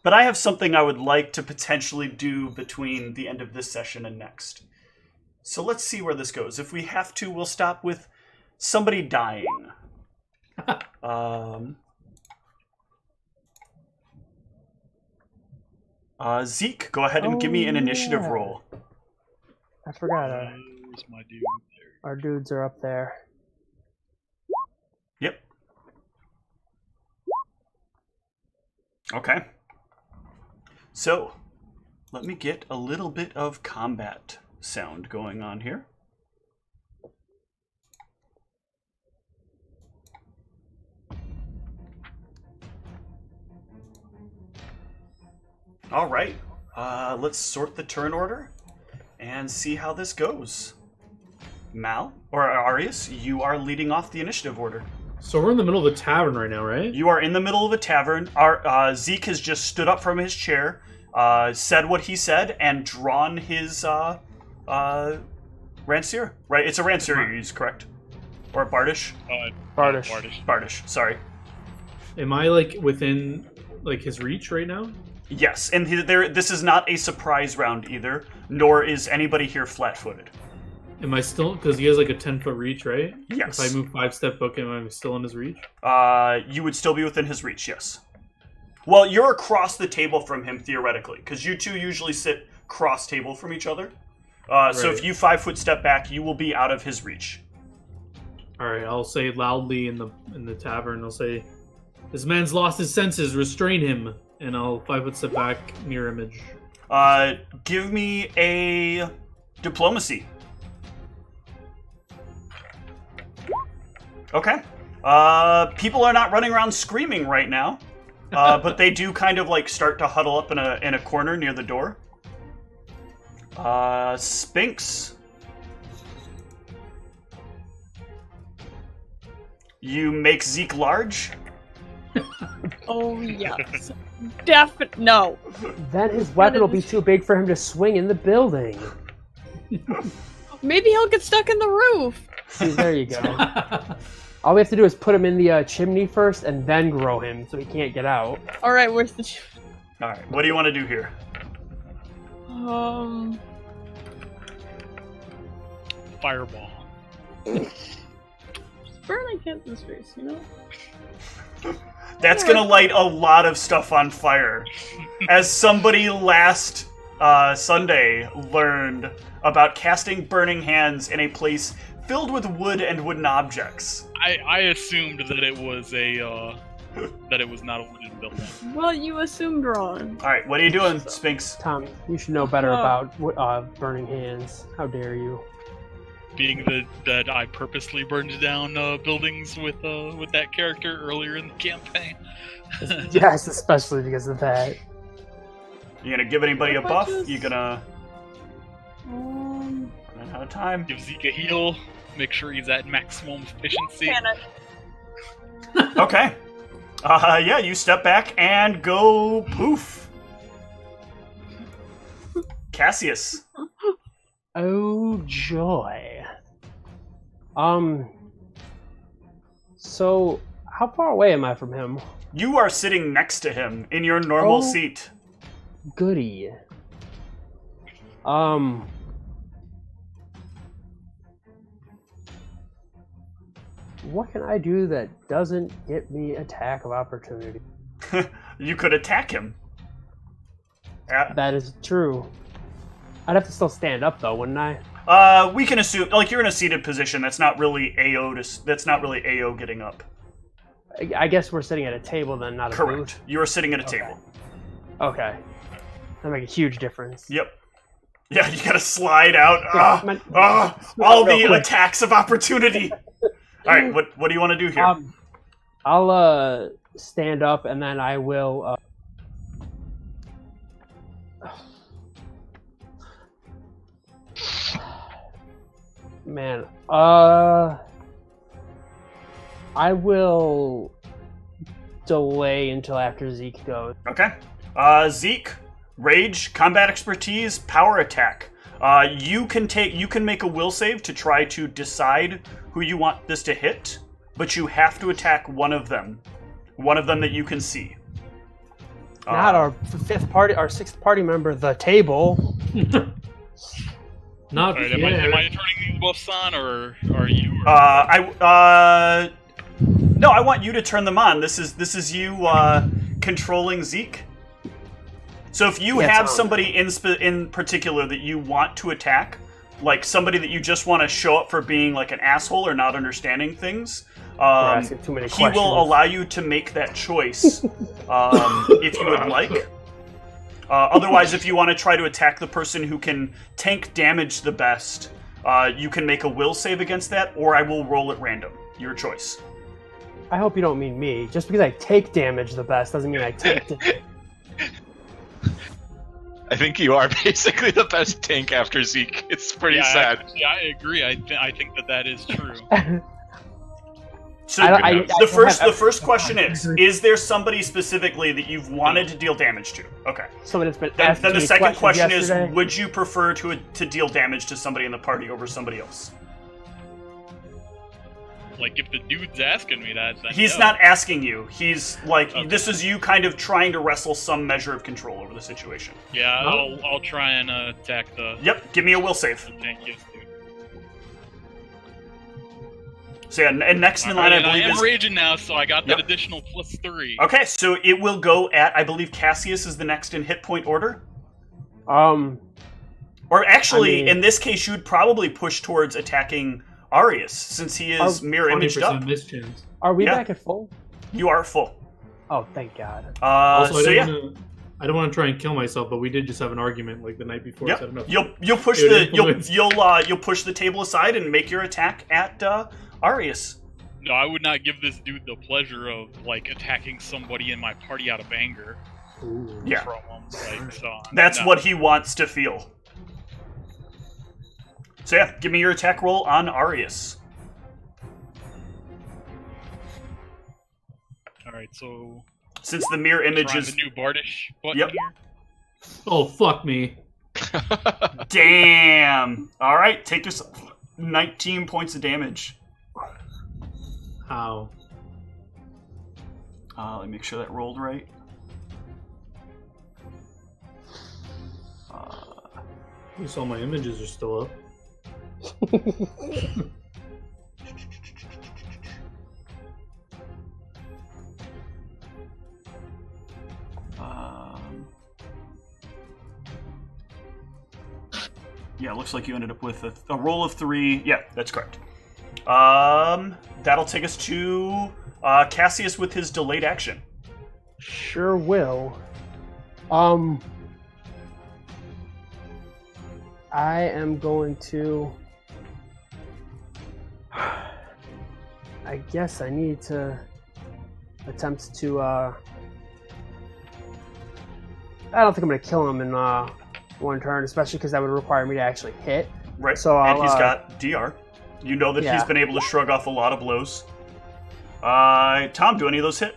[SPEAKER 1] But I have something I would like to potentially do between the end of this session and next. So let's see where this goes. If we have to, we'll stop with somebody dying. Zeke, go ahead and give me an initiative
[SPEAKER 3] yeah.
[SPEAKER 1] roll.
[SPEAKER 3] I forgot.
[SPEAKER 5] Where's my dude? There.
[SPEAKER 3] Our dudes are up there.
[SPEAKER 1] Yep. Okay. So, let me get a little bit of combat sound going on here. All right. Let's sort the turn order and see how this goes. Mal, or Arius, you are leading off the initiative order.
[SPEAKER 6] So we're in the middle of a tavern right now, right?
[SPEAKER 1] You are in the middle of a tavern. Zeke has just stood up from his chair, said what he said, and drawn his rancier. Right, it's a rancier you use, correct? Or a bardish?
[SPEAKER 3] Bardish.
[SPEAKER 1] Bardish, sorry.
[SPEAKER 6] Am I like within like his reach right now?
[SPEAKER 1] Yes, and this is not a surprise round either, nor is anybody here flat-footed.
[SPEAKER 6] Am I still, because he has like a 10-foot reach, right?
[SPEAKER 1] Yes.
[SPEAKER 6] If I move 5-step book, am I still in his reach?
[SPEAKER 1] You would still be within his reach, yes. Well, you're across the table from him, theoretically, because you two usually sit cross-table from each other. So if you 5-foot step back, you will be out of his reach.
[SPEAKER 6] Alright, I'll say loudly in the tavern, I'll say, "This man's lost his senses, restrain him." And I'll 5-foot step back, mirror image.
[SPEAKER 1] Give me a diplomacy. Okay. People are not running around screaming right now, but they do kind of like start to huddle up in a corner near the door. Spinks. You make Zeke large.
[SPEAKER 2] Oh yes, no.
[SPEAKER 3] Then his weapon will be too big for him to swing in the building.
[SPEAKER 2] Maybe he'll get stuck in the roof.
[SPEAKER 3] See, there you go. All we have to do is put him in the chimney first, and then grow him so he can't get out.
[SPEAKER 2] All right, where's the?
[SPEAKER 1] All right, what do you want to do here?
[SPEAKER 5] Fireball.
[SPEAKER 2] Burning hands in space, you know.
[SPEAKER 1] That's gonna light a lot of stuff on fire. As somebody last Sunday learned about casting burning hands in a place filled with wood and wooden objects.
[SPEAKER 5] I assumed that it was a that it was not a wooden building.
[SPEAKER 2] Well, you assumed wrong.
[SPEAKER 1] All right, what are you doing, Spinks?
[SPEAKER 3] Tom, you should know better about burning hands. How dare you?
[SPEAKER 5] Being that I purposely burned down buildings with that character earlier in the campaign.
[SPEAKER 3] Yes, especially because of that.
[SPEAKER 1] You gonna give anybody a buff? You gonna
[SPEAKER 2] Um,
[SPEAKER 1] run out of time?
[SPEAKER 5] Give Zeke a heal. Make sure he's at maximum efficiency.
[SPEAKER 1] Okay. Yeah, you step back and go poof. Cassius.
[SPEAKER 3] Oh joy. So how far away am I from him?
[SPEAKER 1] You are sitting next to him in your normal seat.
[SPEAKER 3] Goody. What can I do that doesn't get me attack of opportunity?
[SPEAKER 1] You could attack him.
[SPEAKER 3] That is true. I'd have to still stand up though, wouldn't I?
[SPEAKER 1] We can assume, like, you're in a seated position. That's not really AO getting up.
[SPEAKER 3] I guess we're sitting at a table then, not a
[SPEAKER 1] Correct.
[SPEAKER 3] booth.
[SPEAKER 1] You are sitting at a table.
[SPEAKER 3] Okay. That'd make a huge difference.
[SPEAKER 1] Yep. Yeah, you gotta slide out.
[SPEAKER 3] Yeah,
[SPEAKER 1] All
[SPEAKER 3] real
[SPEAKER 1] the
[SPEAKER 3] quick.
[SPEAKER 1] attacks of opportunity. All right, what do you want to do here?
[SPEAKER 3] I'll stand up and then I will. Man, I will delay until after Zeke goes.
[SPEAKER 1] Okay. Zeke, rage, combat expertise, power attack. You can make a will save to try to decide who you want this to hit, but you have to attack one of them that you can see.
[SPEAKER 3] Not our sixth party member, the table.
[SPEAKER 6] Not
[SPEAKER 5] Alright,
[SPEAKER 6] yet.
[SPEAKER 5] am I turning these buffs on, or are you?
[SPEAKER 1] No, I want you to turn them on. This is you controlling Zeke. So if you have somebody in particular that you want to attack, like somebody that you just want to show up for being like an asshole or not understanding things,
[SPEAKER 3] asking too many
[SPEAKER 1] he
[SPEAKER 3] questions.
[SPEAKER 1] will allow you to make that choice if you would like. Otherwise, if you want to try to attack the person who can tank damage the best, you can make a will save against that, or I will roll at random. Your choice.
[SPEAKER 3] I hope you don't mean me. Just because I take damage the best doesn't mean I take
[SPEAKER 4] I think you are basically the best tank after Zeke. It's pretty sad.
[SPEAKER 5] I agree. I think that is true.
[SPEAKER 1] So the first question is there somebody specifically that you've wanted to deal damage to? Okay.
[SPEAKER 3] Someone that's been
[SPEAKER 1] Then
[SPEAKER 3] asking
[SPEAKER 1] the
[SPEAKER 3] me
[SPEAKER 1] second question
[SPEAKER 3] questions
[SPEAKER 1] is,
[SPEAKER 3] yesterday.
[SPEAKER 1] would you prefer to deal damage to somebody in the party over somebody else?
[SPEAKER 5] Like, if the dude's asking me that, then
[SPEAKER 1] He's
[SPEAKER 5] no.
[SPEAKER 1] not asking you. He's like,
[SPEAKER 5] Okay.
[SPEAKER 1] this is you kind of trying to wrestle some measure of control over the situation.
[SPEAKER 5] Yeah, I'll try and attack the
[SPEAKER 1] Yep, give me a will save.
[SPEAKER 5] tankiest dude.
[SPEAKER 1] So yeah, and next in line, I believe,
[SPEAKER 5] I am
[SPEAKER 1] is...
[SPEAKER 5] raging now, so I got that
[SPEAKER 1] Yep.
[SPEAKER 5] additional +3.
[SPEAKER 1] Okay, so it will go at, I believe, Cassius is the next in hit point order. Or actually,
[SPEAKER 3] I mean-
[SPEAKER 1] in this case, you would probably push towards attacking Arius, since he is mirror imaged up.
[SPEAKER 6] 20% mischance.
[SPEAKER 3] Are we
[SPEAKER 1] Yeah.
[SPEAKER 3] back at full?
[SPEAKER 1] You are full.
[SPEAKER 3] Oh, thank God.
[SPEAKER 6] Also,
[SPEAKER 1] So yeah,
[SPEAKER 6] I don't want to try and kill myself, but we did just have an argument like the night before.
[SPEAKER 1] yep.
[SPEAKER 6] So I don't know.
[SPEAKER 1] You'll push
[SPEAKER 6] It would
[SPEAKER 1] the
[SPEAKER 6] influence-
[SPEAKER 1] you'll push the table aside and make your attack at Arius.
[SPEAKER 5] No, I would not give this dude the pleasure of like attacking somebody in my party out of anger.
[SPEAKER 6] Ooh.
[SPEAKER 1] Yeah.
[SPEAKER 5] From him. Like, so,
[SPEAKER 1] That's
[SPEAKER 5] no.
[SPEAKER 1] what he wants to feel. So yeah, give me your attack roll on Arius.
[SPEAKER 5] All right, so
[SPEAKER 1] Since the mirror image
[SPEAKER 5] try
[SPEAKER 1] is...
[SPEAKER 5] the new Bardish button
[SPEAKER 1] Yep.
[SPEAKER 5] here.
[SPEAKER 6] Oh, fuck me.
[SPEAKER 1] Damn! Alright, take this 19 points of damage.
[SPEAKER 6] How?
[SPEAKER 1] Let me make sure that rolled right.
[SPEAKER 6] At least all my images are still up.
[SPEAKER 1] Yeah, looks like you ended up with a roll of 3. Yeah, that's correct. That'll take us to Cassius with his delayed action.
[SPEAKER 3] Sure will. I am going to... I guess I need to attempt to, I don't think I'm going to kill him in one turn, especially because that would require me to actually hit.
[SPEAKER 1] Right,
[SPEAKER 3] So
[SPEAKER 1] and
[SPEAKER 3] I'll,
[SPEAKER 1] he's got DR. You know that he's
[SPEAKER 3] yeah.
[SPEAKER 1] been able to shrug off a lot of blows. Tom, do any of those hit?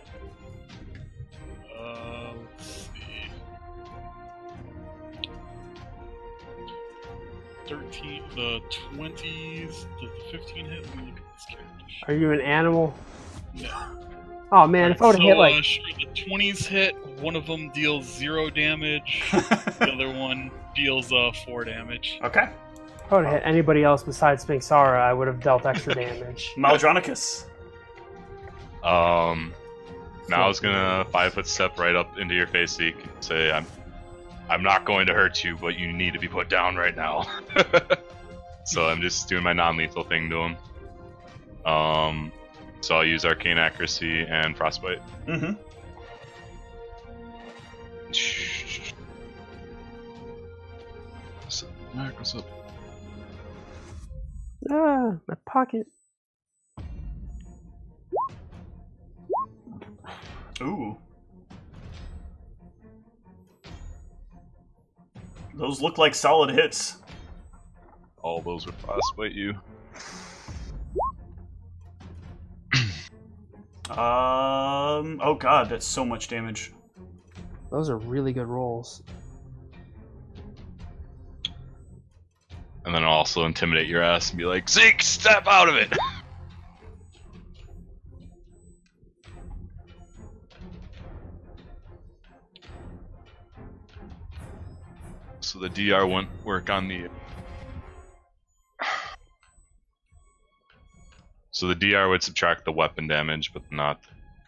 [SPEAKER 5] Let's see. 13, the 20s, does the 15 hit? Let me look at this character.
[SPEAKER 3] Are you an animal?
[SPEAKER 5] No.
[SPEAKER 3] Oh man, if I would have
[SPEAKER 5] So,
[SPEAKER 3] hit like...
[SPEAKER 5] sure, the 20s hit, one of them deals 0 damage, the other one deals 4 damage.
[SPEAKER 1] Okay.
[SPEAKER 3] If I would have hit anybody else besides Sphinxara, I would have dealt extra damage.
[SPEAKER 1] Maldronicus.
[SPEAKER 4] Now I was gonna 5-foot step right up into your face so you can say, I'm not going to hurt you, but you need to be put down right now. So I'm just doing my non-lethal thing to him. So I'll use Arcane Accuracy and Frostbite.
[SPEAKER 1] Mm-hmm.
[SPEAKER 4] What's up?
[SPEAKER 3] Ah, my pocket.
[SPEAKER 1] Ooh. Those look like solid hits.
[SPEAKER 4] All those would frostbite you.
[SPEAKER 1] Oh god, that's so much damage.
[SPEAKER 3] Those are really good rolls.
[SPEAKER 4] And then I'll also intimidate your ass and be like, Zeke, step out of it! So the DR won't work on the... So the DR would subtract the weapon damage, but not...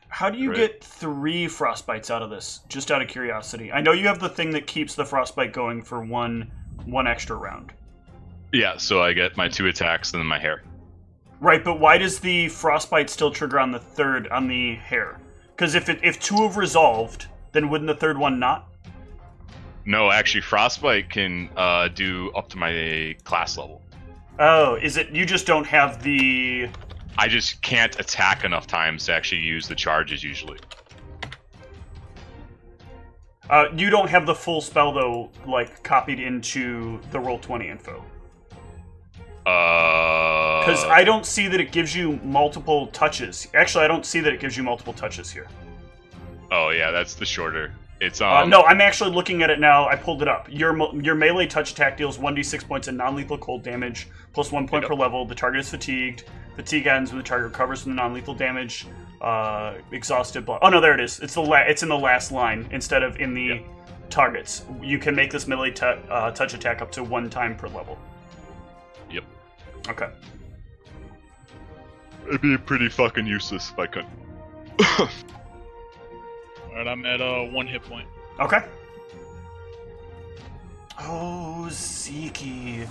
[SPEAKER 1] How do you
[SPEAKER 4] Right.
[SPEAKER 1] get 3 frostbites out of this? Just out of curiosity. I know you have the thing that keeps the frostbite going for one extra round.
[SPEAKER 4] Yeah, so I get my 2 attacks and then my hair.
[SPEAKER 1] Right, but why does the frostbite still trigger on the third, on the hair? Because if 2 have resolved, then wouldn't the third one not?
[SPEAKER 4] No, actually, Frostbite can do up to my class level.
[SPEAKER 1] Oh, is it you just don't have the...
[SPEAKER 4] I just can't attack enough times to actually use the charges usually.
[SPEAKER 1] You don't have the full spell, though, like, copied into the Roll20 info. Because I don't see that it gives you multiple touches. Actually, I don't see that it gives you multiple touches here.
[SPEAKER 4] Oh yeah, that's the shorter. It's
[SPEAKER 1] No, I'm actually looking at it now. I pulled it up. Your melee touch attack deals 1d6 points of non-lethal cold damage, plus 1 point per level. The target is fatigued. Fatigue ends when the target recovers from the non-lethal damage. Exhausted blood. Oh no, there it is. It's in the last line instead of in the targets. You can make this melee touch attack up to 1 time per level.
[SPEAKER 4] Yep.
[SPEAKER 1] Okay.
[SPEAKER 4] It'd be pretty fucking useless if I couldn't.
[SPEAKER 5] Alright, I'm at 1 hit point.
[SPEAKER 1] Okay. Oh, Zeke.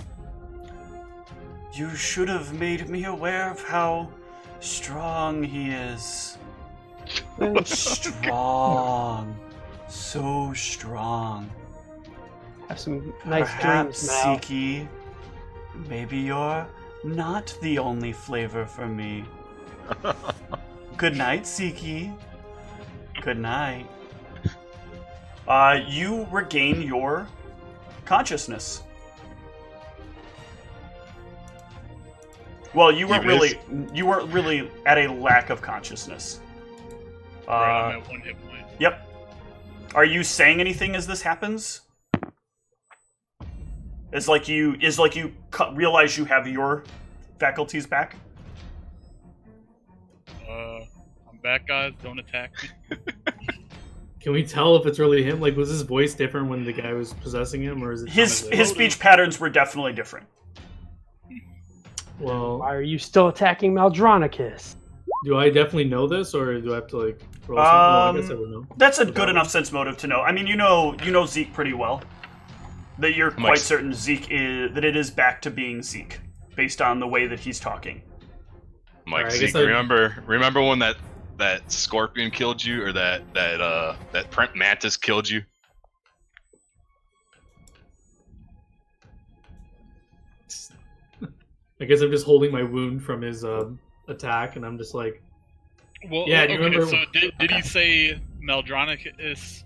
[SPEAKER 1] You should have made me aware of how strong he is. Strong. So strong.
[SPEAKER 3] Have some nice
[SPEAKER 1] Perhaps,
[SPEAKER 3] dreams, Mal.
[SPEAKER 1] Zeke, maybe you're not the only flavor for me. Good night, Zeke. Good night. You regain your consciousness. Well, you weren't really at a lack of consciousness.
[SPEAKER 5] Right, I'm at 1 hit point.
[SPEAKER 1] Yep. Are you saying anything as this happens? It's like you realize you have your faculties back.
[SPEAKER 5] I'm back, guys. Don't attack me.
[SPEAKER 6] Can we tell if it's really him? Like, was his voice different when the guy was possessing him, or is it
[SPEAKER 1] His speech patterns were definitely different.
[SPEAKER 6] Well,
[SPEAKER 3] Why are you still attacking Maldronicus?
[SPEAKER 6] do I definitely know this, or do I have to like roll something? Well, I guess I would know.
[SPEAKER 1] That's a good enough sense motive to know. I mean, you know Zeke pretty well. That you're quite certain that it is back to being Zeke, based on the way that he's talking.
[SPEAKER 4] Mike,
[SPEAKER 6] Alright, I
[SPEAKER 4] Zeke,
[SPEAKER 6] guess
[SPEAKER 4] remember when that scorpion killed you, or that mantis killed you?
[SPEAKER 6] I guess I'm just holding my wound from his attack, and I'm just like,
[SPEAKER 5] Well,
[SPEAKER 6] yeah. Do you remember?
[SPEAKER 5] So did he say Maldronicus?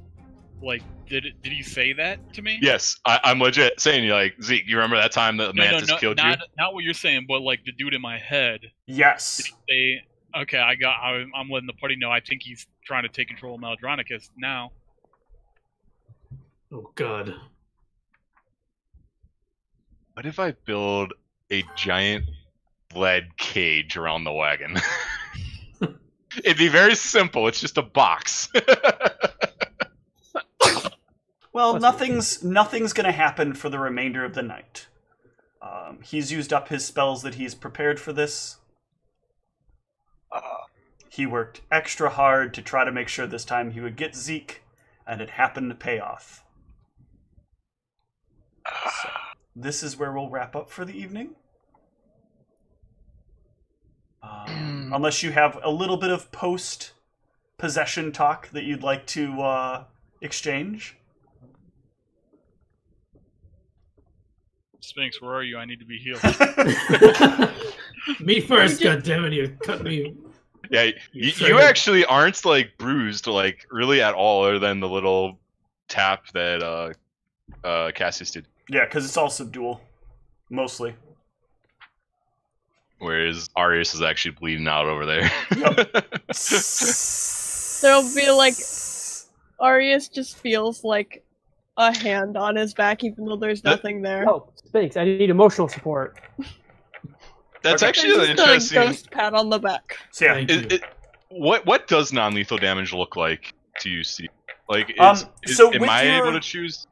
[SPEAKER 5] Like, did he say that to me?
[SPEAKER 4] Yes, I'm legit saying you like Zeke. You remember that time that the mantis killed you?
[SPEAKER 5] Not what you're saying, but like the dude in my head.
[SPEAKER 1] Yes.
[SPEAKER 5] Did he say, okay, I'm letting the party know. I think he's trying to take control of Maldronicus now.
[SPEAKER 6] Oh God.
[SPEAKER 4] What if I build a giant lead cage around the wagon? It'd be very simple. It's just a box.
[SPEAKER 1] Well, nothing's gonna happen for the remainder of the night. He's used up his spells that he's prepared for this. He worked extra hard to try to make sure this time he would get Zeke, and it happened to pay off. So, this is where we'll wrap up for the evening. Unless you have a little bit of post-possession talk that you'd like to exchange.
[SPEAKER 5] Sphinx, where are you? I need to be healed.
[SPEAKER 6] Me first, goddammit! You cut me.
[SPEAKER 4] Yeah, you actually aren't like bruised like really at all, other than the little tap that Cassius did.
[SPEAKER 1] Yeah, because it's all subdual, mostly.
[SPEAKER 4] Whereas Arius is actually bleeding out over there.
[SPEAKER 2] There'll be like Arius just feels like a hand on his back, even though there's nothing there.
[SPEAKER 3] Oh, Sphinx, I need emotional support.
[SPEAKER 4] That's
[SPEAKER 1] Okay.
[SPEAKER 4] actually
[SPEAKER 2] Just
[SPEAKER 4] an interesting.
[SPEAKER 2] a ghost pat on the back.
[SPEAKER 1] So yeah,
[SPEAKER 6] Thank you.
[SPEAKER 4] What does non-lethal damage look like to you, Steve? Like,
[SPEAKER 1] so
[SPEAKER 4] am
[SPEAKER 1] with
[SPEAKER 4] I
[SPEAKER 1] your-
[SPEAKER 4] able to choose?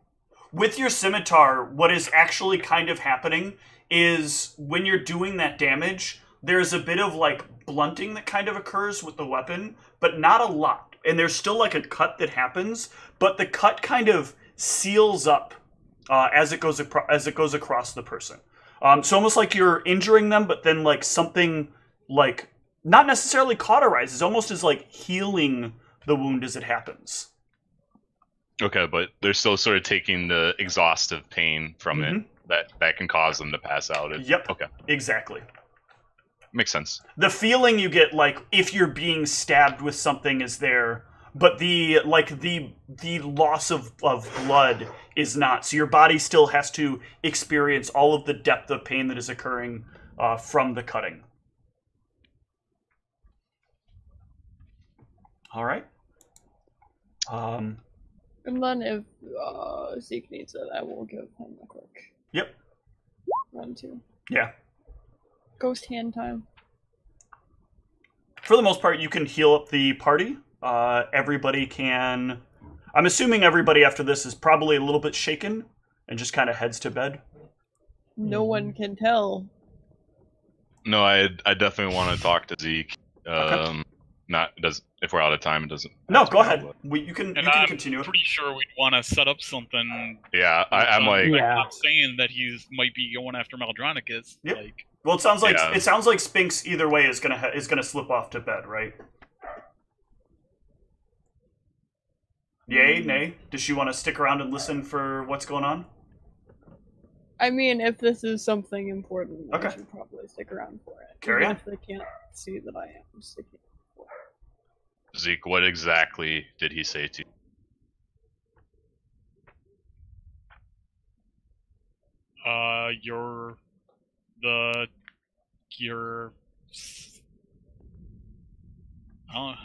[SPEAKER 1] with your scimitar, what is actually kind of happening is when you're doing that damage, there's a bit of like blunting that kind of occurs with the weapon, but not a lot. And there's still like a cut that happens, but the cut kind of seals up as it goes across the person. So almost like you're injuring them, but then like something like not necessarily cauterizes, almost as like healing the wound as it happens.
[SPEAKER 4] Okay, but they're still sort of taking the exhaustive pain from it that can cause them to pass out.
[SPEAKER 1] Yep.
[SPEAKER 4] Okay.
[SPEAKER 1] Exactly.
[SPEAKER 4] Makes sense.
[SPEAKER 1] The feeling you get, like, if you're being stabbed with something is there, but the loss of blood is not. So your body still has to experience all of the depth of pain that is occurring from the cutting. All right.
[SPEAKER 2] And then if Zeke needs it, I will give him a quick
[SPEAKER 1] Yep.
[SPEAKER 2] run too.
[SPEAKER 1] Yeah.
[SPEAKER 2] Ghost hand time.
[SPEAKER 1] For the most part, you can heal up the party. Everybody can... I'm assuming everybody after this is probably a little bit shaken and just kind of heads to bed.
[SPEAKER 2] No one can tell.
[SPEAKER 4] No, I definitely want to talk to Zeke.
[SPEAKER 1] Okay.
[SPEAKER 4] If we're out of time, it doesn't.
[SPEAKER 1] No,
[SPEAKER 4] have to
[SPEAKER 1] go
[SPEAKER 4] be,
[SPEAKER 1] ahead.
[SPEAKER 4] but-
[SPEAKER 1] You can
[SPEAKER 5] I'm
[SPEAKER 1] continue.
[SPEAKER 5] pretty sure we'd want to set up something.
[SPEAKER 4] Yeah, I'm like,
[SPEAKER 3] Yeah.
[SPEAKER 5] I'm saying that might be going after Maldronicus.
[SPEAKER 1] Yep.
[SPEAKER 5] Like,
[SPEAKER 1] Well, it sounds like
[SPEAKER 4] Yeah.
[SPEAKER 1] Spinks either way is gonna slip off to bed, right? Yay, nay? Does she want to stick around and listen for what's going on?
[SPEAKER 2] I mean, if this is something important,
[SPEAKER 1] Okay.
[SPEAKER 2] I should probably stick around for it.
[SPEAKER 1] Carry
[SPEAKER 2] even
[SPEAKER 1] on.
[SPEAKER 2] if they can't see that I am sticking.
[SPEAKER 4] Zeke, what exactly did he say to you?
[SPEAKER 5] you're I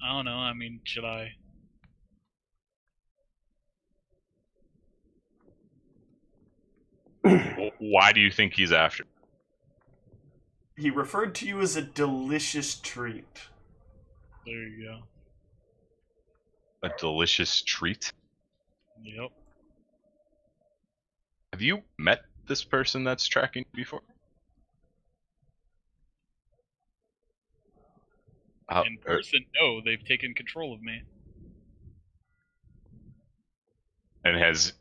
[SPEAKER 5] don't know. I mean, should I?
[SPEAKER 4] Why do you think he's after?
[SPEAKER 1] He referred to you as a delicious treat.
[SPEAKER 5] There you go.
[SPEAKER 4] A delicious treat?
[SPEAKER 5] Yep.
[SPEAKER 4] Have you met this person that's tracking you before?
[SPEAKER 5] In person, no. They've taken control of me.
[SPEAKER 4] And has,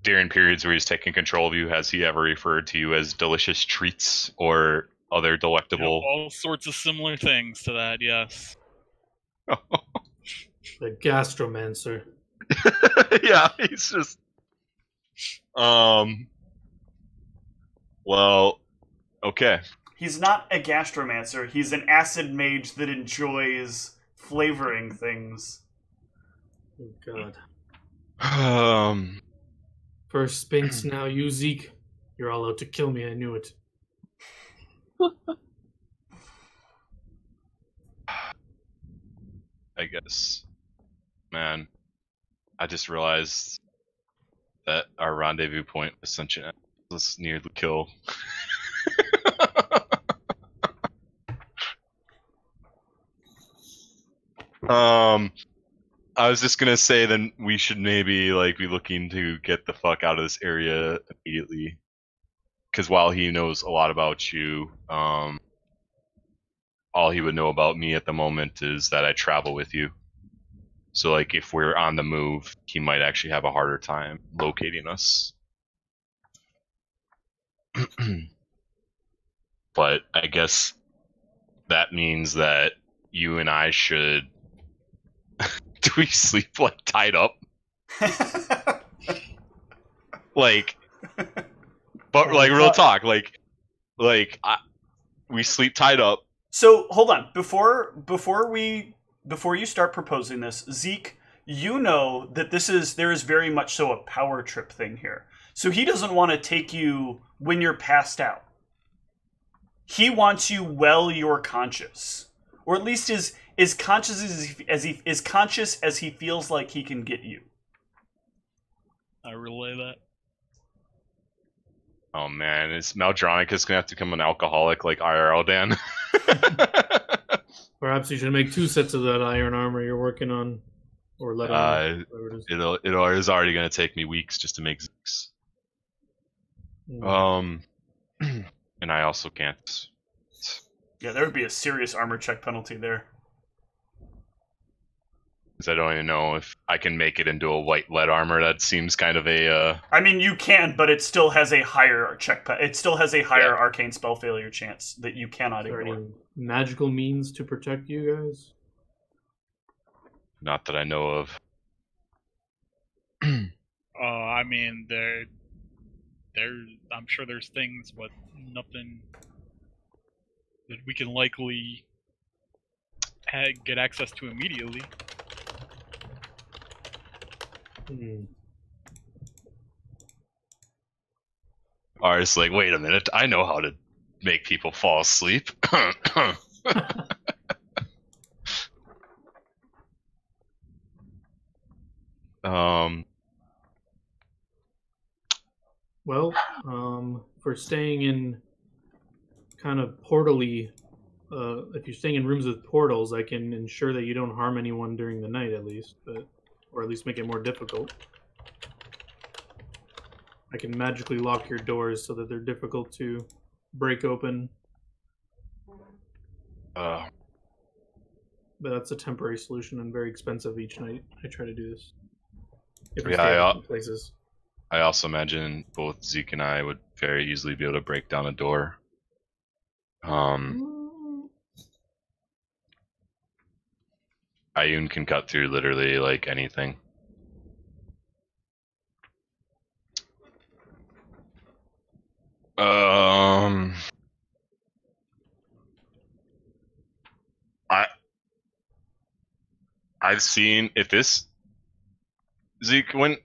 [SPEAKER 4] during periods where he's taken control of you, has he ever referred to you as delicious treats or other delectable?
[SPEAKER 5] Yep, all sorts of similar things to that, yes.
[SPEAKER 6] The gastromancer.
[SPEAKER 4] Yeah, he's just. Well, okay.
[SPEAKER 1] He's not a gastromancer. He's an acid mage that enjoys flavoring things.
[SPEAKER 6] Oh God. First Spinks, now you, Zeke. You're all out to kill me, I knew it.
[SPEAKER 4] I guess. Man, I just realized that our rendezvous point was such an was near the kill. I was just gonna say then we should maybe like be looking to get the fuck out of this area immediately. Because while he knows a lot about you, all he would know about me at the moment is that I travel with you. So like if we're on the move, he might actually have a harder time locating us. But I guess that means that you and I should. Do we sleep like tied up? Like, but like real talk, like we sleep tied up.
[SPEAKER 1] So hold on, before you start proposing this, Zeke, you know that there is very much so a power trip thing here. So he doesn't want to take you when you're passed out. He wants you while you're conscious, or at least as conscious as he feels like he can get you.
[SPEAKER 5] I relay that.
[SPEAKER 4] Oh man, is Maldronicus gonna have to become an alcoholic like IRL Dan?
[SPEAKER 6] Perhaps you should make 2 sets of that iron armor you're working on, or lead armor, whatever it is.
[SPEAKER 4] It is already gonna take me weeks just to make Zeke's. And I also can't.
[SPEAKER 1] Yeah, there would be a serious armor check penalty there.
[SPEAKER 4] Because I don't even know if I can make it into a white lead armor. That seems kind of a.
[SPEAKER 1] I mean, you can, but it still has a higher it still has a higher arcane spell failure chance that you cannot
[SPEAKER 6] Is there
[SPEAKER 1] ignore.
[SPEAKER 6] any magical means to protect you guys?
[SPEAKER 4] Not that I know of.
[SPEAKER 5] I mean, I'm sure there's things, but nothing that we can likely get access to immediately.
[SPEAKER 4] Art's like, wait a minute, I know how to make people fall asleep.
[SPEAKER 6] Well, for staying in kind of portally, if you're staying in rooms with portals, I can ensure that you don't harm anyone during the night, at least, or at least make it more difficult. I can magically lock your doors so that they're difficult to break open But that's a temporary solution and very expensive each night. I try to do this. If we
[SPEAKER 4] Yeah,
[SPEAKER 6] stay at different places.
[SPEAKER 4] I also imagine both Zeke and I would very easily be able to break down a door. Ayun can cut through literally like anything. I've seen if this Zeke, when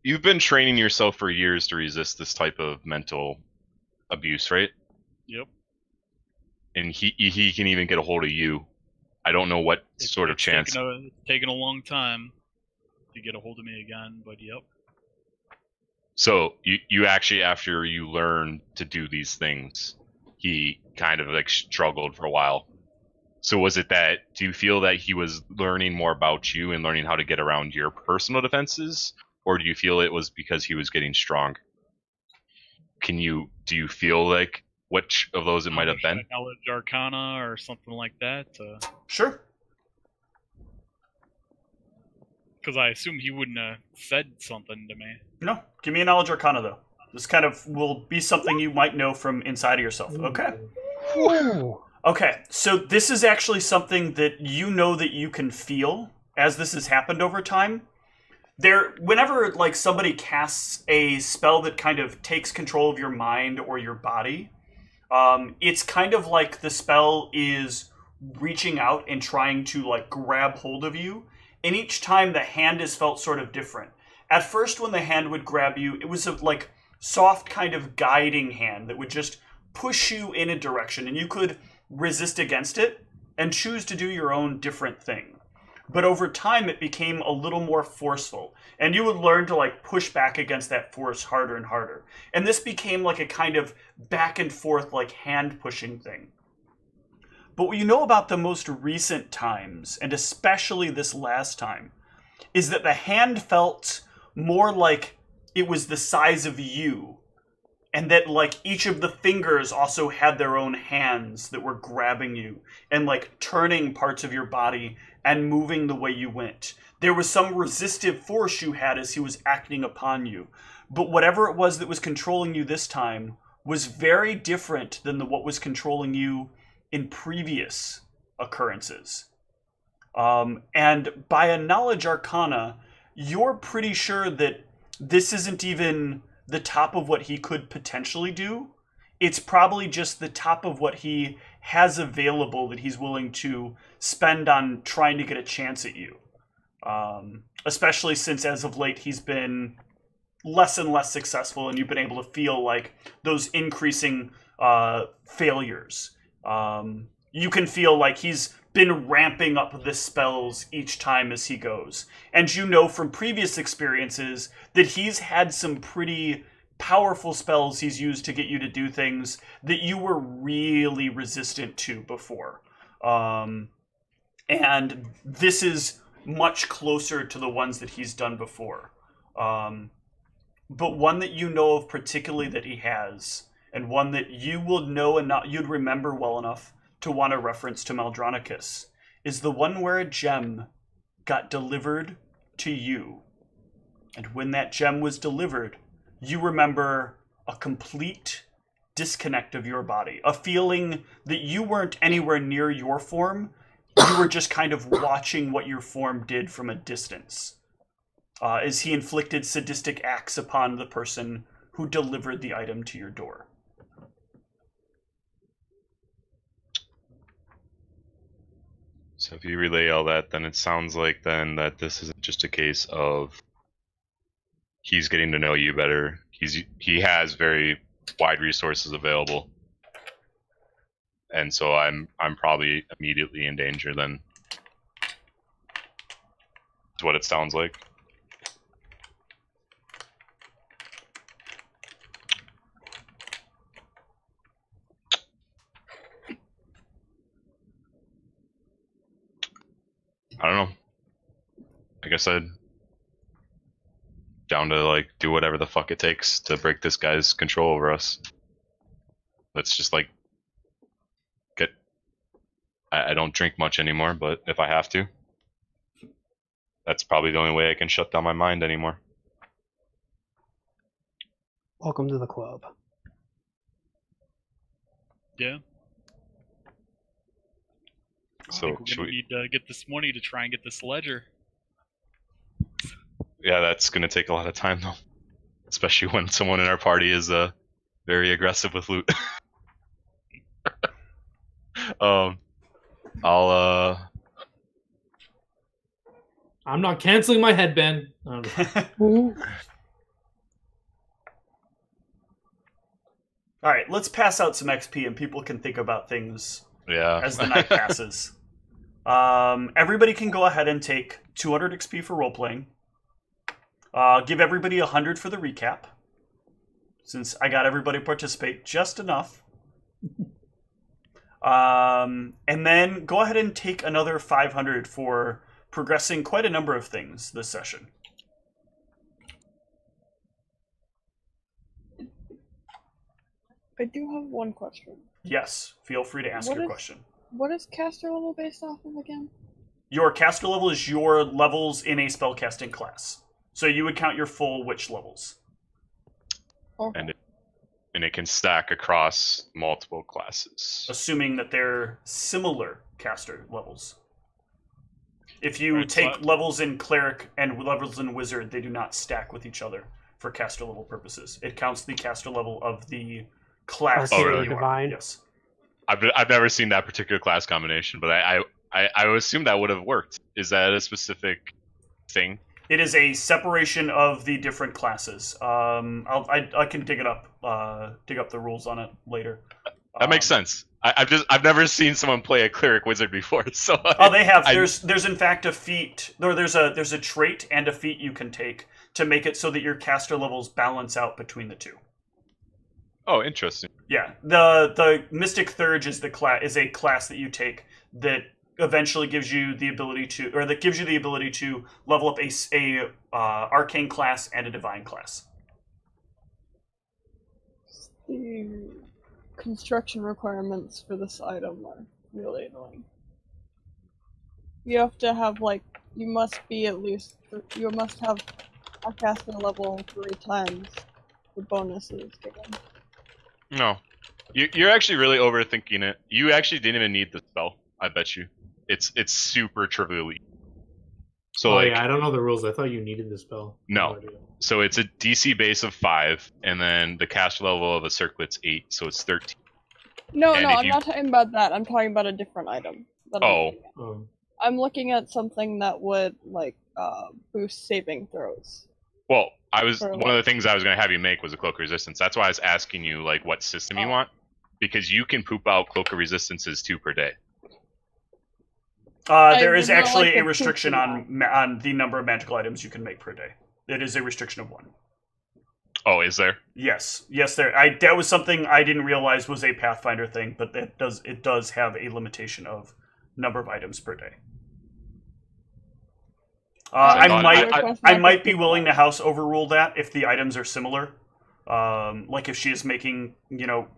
[SPEAKER 4] you've been training yourself for years to resist this type of mental abuse, right?
[SPEAKER 5] Yep.
[SPEAKER 4] And he can even get a hold of you. I don't know what sort of chance.
[SPEAKER 5] It's taken a long time to get a hold of me again, but yep.
[SPEAKER 4] So you actually, after you learn to do these things, he kind of like struggled for a while. So was it that, do you feel that he was learning more about you and learning how to get around your personal defenses? Or do you feel it was because he was getting strong? Do you feel like which of those it might have been?
[SPEAKER 5] Knowledge Arcana or something like that?
[SPEAKER 1] Sure.
[SPEAKER 5] Because I assume he wouldn't have said something to me.
[SPEAKER 1] No, give me a knowledge arcana, though. This kind of will be something you might know from inside of yourself. Okay.
[SPEAKER 3] Ooh.
[SPEAKER 1] Okay, so this is actually something that you know that you can feel as this has happened over time. Whenever like somebody casts a spell that kind of takes control of your mind or your body, it's kind of like the spell is reaching out and trying to like grab hold of you. And each time the hand is felt sort of different. At first, when the hand would grab you, it was a like soft kind of guiding hand that would just push you in a direction, and you could resist against it and choose to do your own different thing. But over time, it became a little more forceful, and you would learn to like push back against that force harder and harder. And this became like a kind of back and forth like hand pushing thing. But what you know about the most recent times, and especially this last time, is that the hand felt more like it was the size of you, and that like each of the fingers also had their own hands that were grabbing you and like turning parts of your body and moving the way you went. There was some resistive force you had as he was acting upon you. But whatever it was that was controlling you this time was very different than what was controlling you in previous occurrences. And by a knowledge arcana, you're pretty sure that this isn't even the top of what he could potentially do. It's probably just the top of what he has available that he's willing to spend on trying to get a chance at you. Especially since as of late he's been less and less successful, and you've been able to feel like those increasing failures. You can feel like he's been ramping up the spells each time as he goes. And you know from previous experiences that he's had some pretty powerful spells he's used to get you to do things that you were really resistant to before. And this is much closer to the ones that he's done before. But one that you know of particularly that he has, and one that you will know and not you'd remember well enough to want to reference to Maldronicus, is the one where a gem got delivered to you. And when that gem was delivered, you remember a complete disconnect of your body, a feeling that you weren't anywhere near your form. You were just kind of watching what your form did from a distance, as he inflicted sadistic acts upon the person who delivered the item to your door.
[SPEAKER 4] So if you relay all that, then it sounds like then that this isn't just a case of he's getting to know you better. He has very wide resources available, and so I'm probably immediately in danger. Then, is what it sounds like. I don't know. I guess I'd down to like do whatever the fuck it takes to break this guy's control over us. Let's just like I don't drink much anymore, but if I have to, that's probably the only way I can shut down my mind anymore.
[SPEAKER 3] Welcome to the club.
[SPEAKER 5] Yeah. I
[SPEAKER 4] So
[SPEAKER 5] think we're
[SPEAKER 4] should
[SPEAKER 5] gonna
[SPEAKER 4] we?
[SPEAKER 5] need to get this money to try and get this ledger.
[SPEAKER 4] Yeah, that's gonna take a lot of time though, especially when someone in our party is very aggressive with loot. I'll
[SPEAKER 6] I'm not canceling my headband.
[SPEAKER 1] All right, let's pass out some XP and people can think about things
[SPEAKER 4] yeah.
[SPEAKER 1] as the night passes. Everybody can go ahead and take 200 XP for role-playing. Give everybody 100 for the recap, since I got everybody participate just enough. And then go ahead and take another 500 for progressing quite a number of things this session.
[SPEAKER 2] I do have one question.
[SPEAKER 1] Yes, feel free to ask
[SPEAKER 2] What
[SPEAKER 1] your
[SPEAKER 2] is-
[SPEAKER 1] question.
[SPEAKER 2] What is caster level based off of again?
[SPEAKER 1] Your caster level is your levels in a spellcasting class. So you would count your full witch levels.
[SPEAKER 2] Okay.
[SPEAKER 4] And it can stack across multiple classes.
[SPEAKER 1] Assuming that they're similar caster levels. If you
[SPEAKER 5] Right,
[SPEAKER 1] take
[SPEAKER 5] so
[SPEAKER 1] levels in cleric and levels in wizard, they do not stack with each other for caster level purposes. It counts the caster level of the class.
[SPEAKER 3] Arcane
[SPEAKER 4] or
[SPEAKER 1] that you are.
[SPEAKER 3] divine.
[SPEAKER 1] Yes.
[SPEAKER 4] I've never seen that particular class combination, but I would assume that would have worked. Is that a specific thing?
[SPEAKER 1] It is a separation of the different classes. I can dig it up. Dig up the rules on it later.
[SPEAKER 4] That makes sense. I've never seen someone play a cleric wizard before, so
[SPEAKER 1] Oh, they have. There's in fact a feat. There's a trait and a feat you can take to make it so that your caster levels balance out between the two.
[SPEAKER 4] Oh, interesting.
[SPEAKER 1] Yeah, the Mystic Thurge is a class that you take that eventually gives you the ability to level up a arcane class and a divine class.
[SPEAKER 2] The construction requirements for this item are really annoying. You have to have you must have a caster level 3 times the bonuses given.
[SPEAKER 4] No, you're actually really overthinking it. You actually didn't even need the spell. I bet you. It's super trivial. So
[SPEAKER 6] yeah, I don't know the rules. I thought you needed the spell.
[SPEAKER 4] No. So it's a DC base of 5, and then the caster level of a circlet's 8, so it's 13.
[SPEAKER 2] No,
[SPEAKER 4] And
[SPEAKER 2] I'm not talking about that. I'm talking about a different item. that I'm
[SPEAKER 4] Oh.
[SPEAKER 2] looking at. I'm looking at something that would boost saving throws.
[SPEAKER 4] Well,
[SPEAKER 2] Or
[SPEAKER 4] one of the things I was going to have you make was a cloak of resistance. That's why I was asking you what system you want, because you can poop out cloak of resistances 2 per day.
[SPEAKER 1] There is
[SPEAKER 2] would not
[SPEAKER 1] actually
[SPEAKER 2] like
[SPEAKER 1] a
[SPEAKER 2] to
[SPEAKER 1] restriction
[SPEAKER 2] poop
[SPEAKER 1] on the number of magical items you can make per day. It is a restriction of 1.
[SPEAKER 4] Oh, is there?
[SPEAKER 1] Yes, there. That was something I didn't realize was a Pathfinder thing, but it does have a limitation of number of items per day. I might be willing to house overrule that if the items are similar. Like if she is making,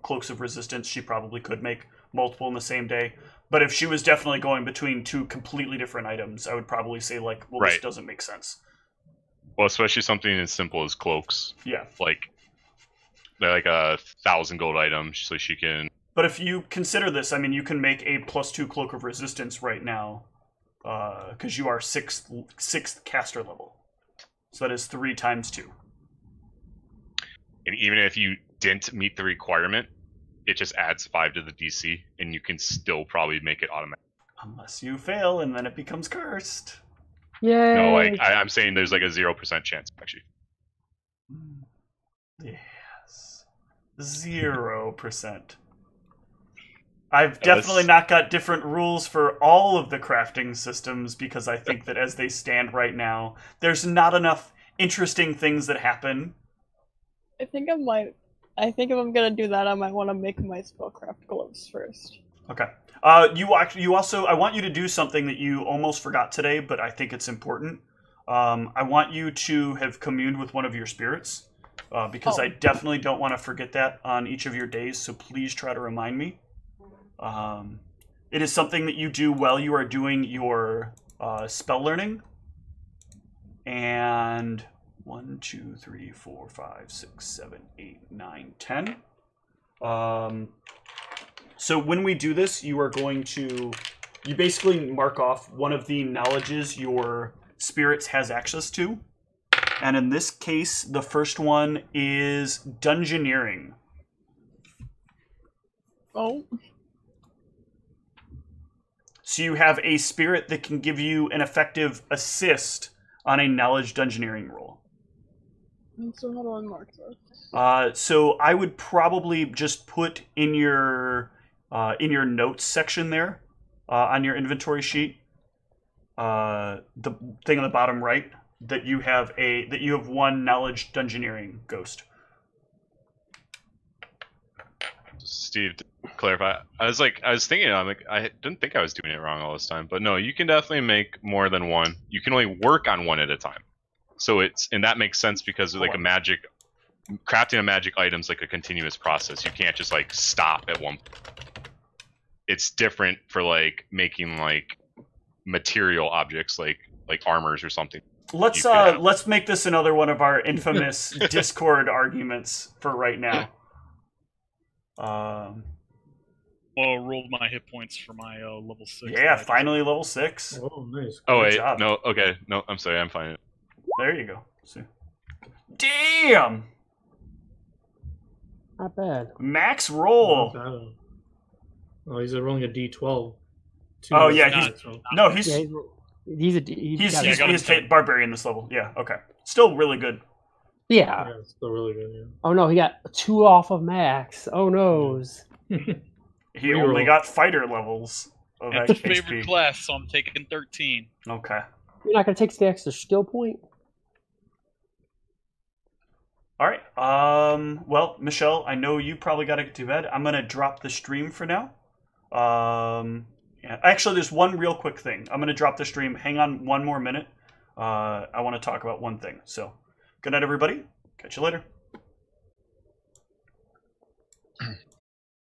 [SPEAKER 1] cloaks of resistance, she probably could make multiple in the same day. But if she was definitely going between 2 completely different items, I would probably say this
[SPEAKER 4] Right.
[SPEAKER 1] doesn't make sense.
[SPEAKER 4] Well, especially something as simple as cloaks.
[SPEAKER 1] Yeah.
[SPEAKER 4] They're like 1,000 gold item, so she can.
[SPEAKER 1] But if you consider this, you can make a +2 cloak of resistance right now, because you are sixth caster level. So that is 3 times 2.
[SPEAKER 4] And even if you didn't meet the requirement, it just adds 5 to the DC, and you can still probably make it automatic.
[SPEAKER 1] Unless you fail, and then it becomes cursed.
[SPEAKER 3] Yay!
[SPEAKER 4] No, I'm saying there's a 0% chance, actually.
[SPEAKER 1] Yes. 0%. I've definitely not got different rules for all of the crafting systems, because I think that as they stand right now, there's not enough interesting things that happen.
[SPEAKER 2] I think if I'm gonna do that, I might want to make my spellcraft gloves first.
[SPEAKER 1] Okay. You also, I want you to do something that you almost forgot today, but I think it's important. I want you to have communed with one of your spirits, because I definitely don't want to forget that on each of your days. So please try to remind me. It is something that you do while you are doing your spell learning. And 1, 2, 3, 4, 5, 6, 7, 8, 9, 10. So when we do this, you are going to, you basically mark off one of the knowledges your spirits has access to. And in this case, the first one is Dungeoneering.
[SPEAKER 2] Oh.
[SPEAKER 1] So you have a spirit that can give you an effective assist on a knowledge Dungeoneering roll.
[SPEAKER 2] And so how do I mark this?
[SPEAKER 1] So I would probably just put in your notes section there on your inventory sheet, the thing on the bottom right, that you have one knowledge Dungeoneering ghost.
[SPEAKER 4] Steve, to clarify, I was thinking, I didn't think I was doing it wrong all this time, but no, you can definitely make more than one. You can only work on one at a time. So and that makes sense because like crafting a magic item is like a continuous process. You can't just like stop at one. It's different for like making like material objects like armors or something.
[SPEAKER 1] Let's make this another one of our infamous Discord arguments for right now.
[SPEAKER 5] Well, rolled my hit points for my level 6.
[SPEAKER 1] Yeah, finally level 6.
[SPEAKER 6] Oh, nice.
[SPEAKER 4] Oh,
[SPEAKER 1] Good
[SPEAKER 4] wait,
[SPEAKER 1] job.
[SPEAKER 4] no, okay, no, I'm sorry, I'm fine.
[SPEAKER 1] There you go. See. Damn!
[SPEAKER 3] Not bad.
[SPEAKER 1] Max roll.
[SPEAKER 6] Oh, he's rolling a d12.
[SPEAKER 1] Oh yeah, he's
[SPEAKER 3] Yeah,
[SPEAKER 1] he's barbarian this level. Yeah, okay. Still really good.
[SPEAKER 3] yeah.
[SPEAKER 6] Yeah, it's still really good. Yeah.
[SPEAKER 3] Oh no, he got 2 off of max. Oh noes.
[SPEAKER 1] He only got fighter levels of
[SPEAKER 5] It's a
[SPEAKER 1] HP.
[SPEAKER 5] favorite class, so I'm taking 13.
[SPEAKER 1] Okay.
[SPEAKER 3] You're not gonna take the extra skill point?
[SPEAKER 1] All right. Well, Michelle, I know you probably got to get to bed. I'm gonna drop the stream for now. Yeah. Actually, there's one real quick thing. I'm gonna drop the stream. Hang on one more minute. I want to talk about one thing. So, good night, everybody. Catch you later.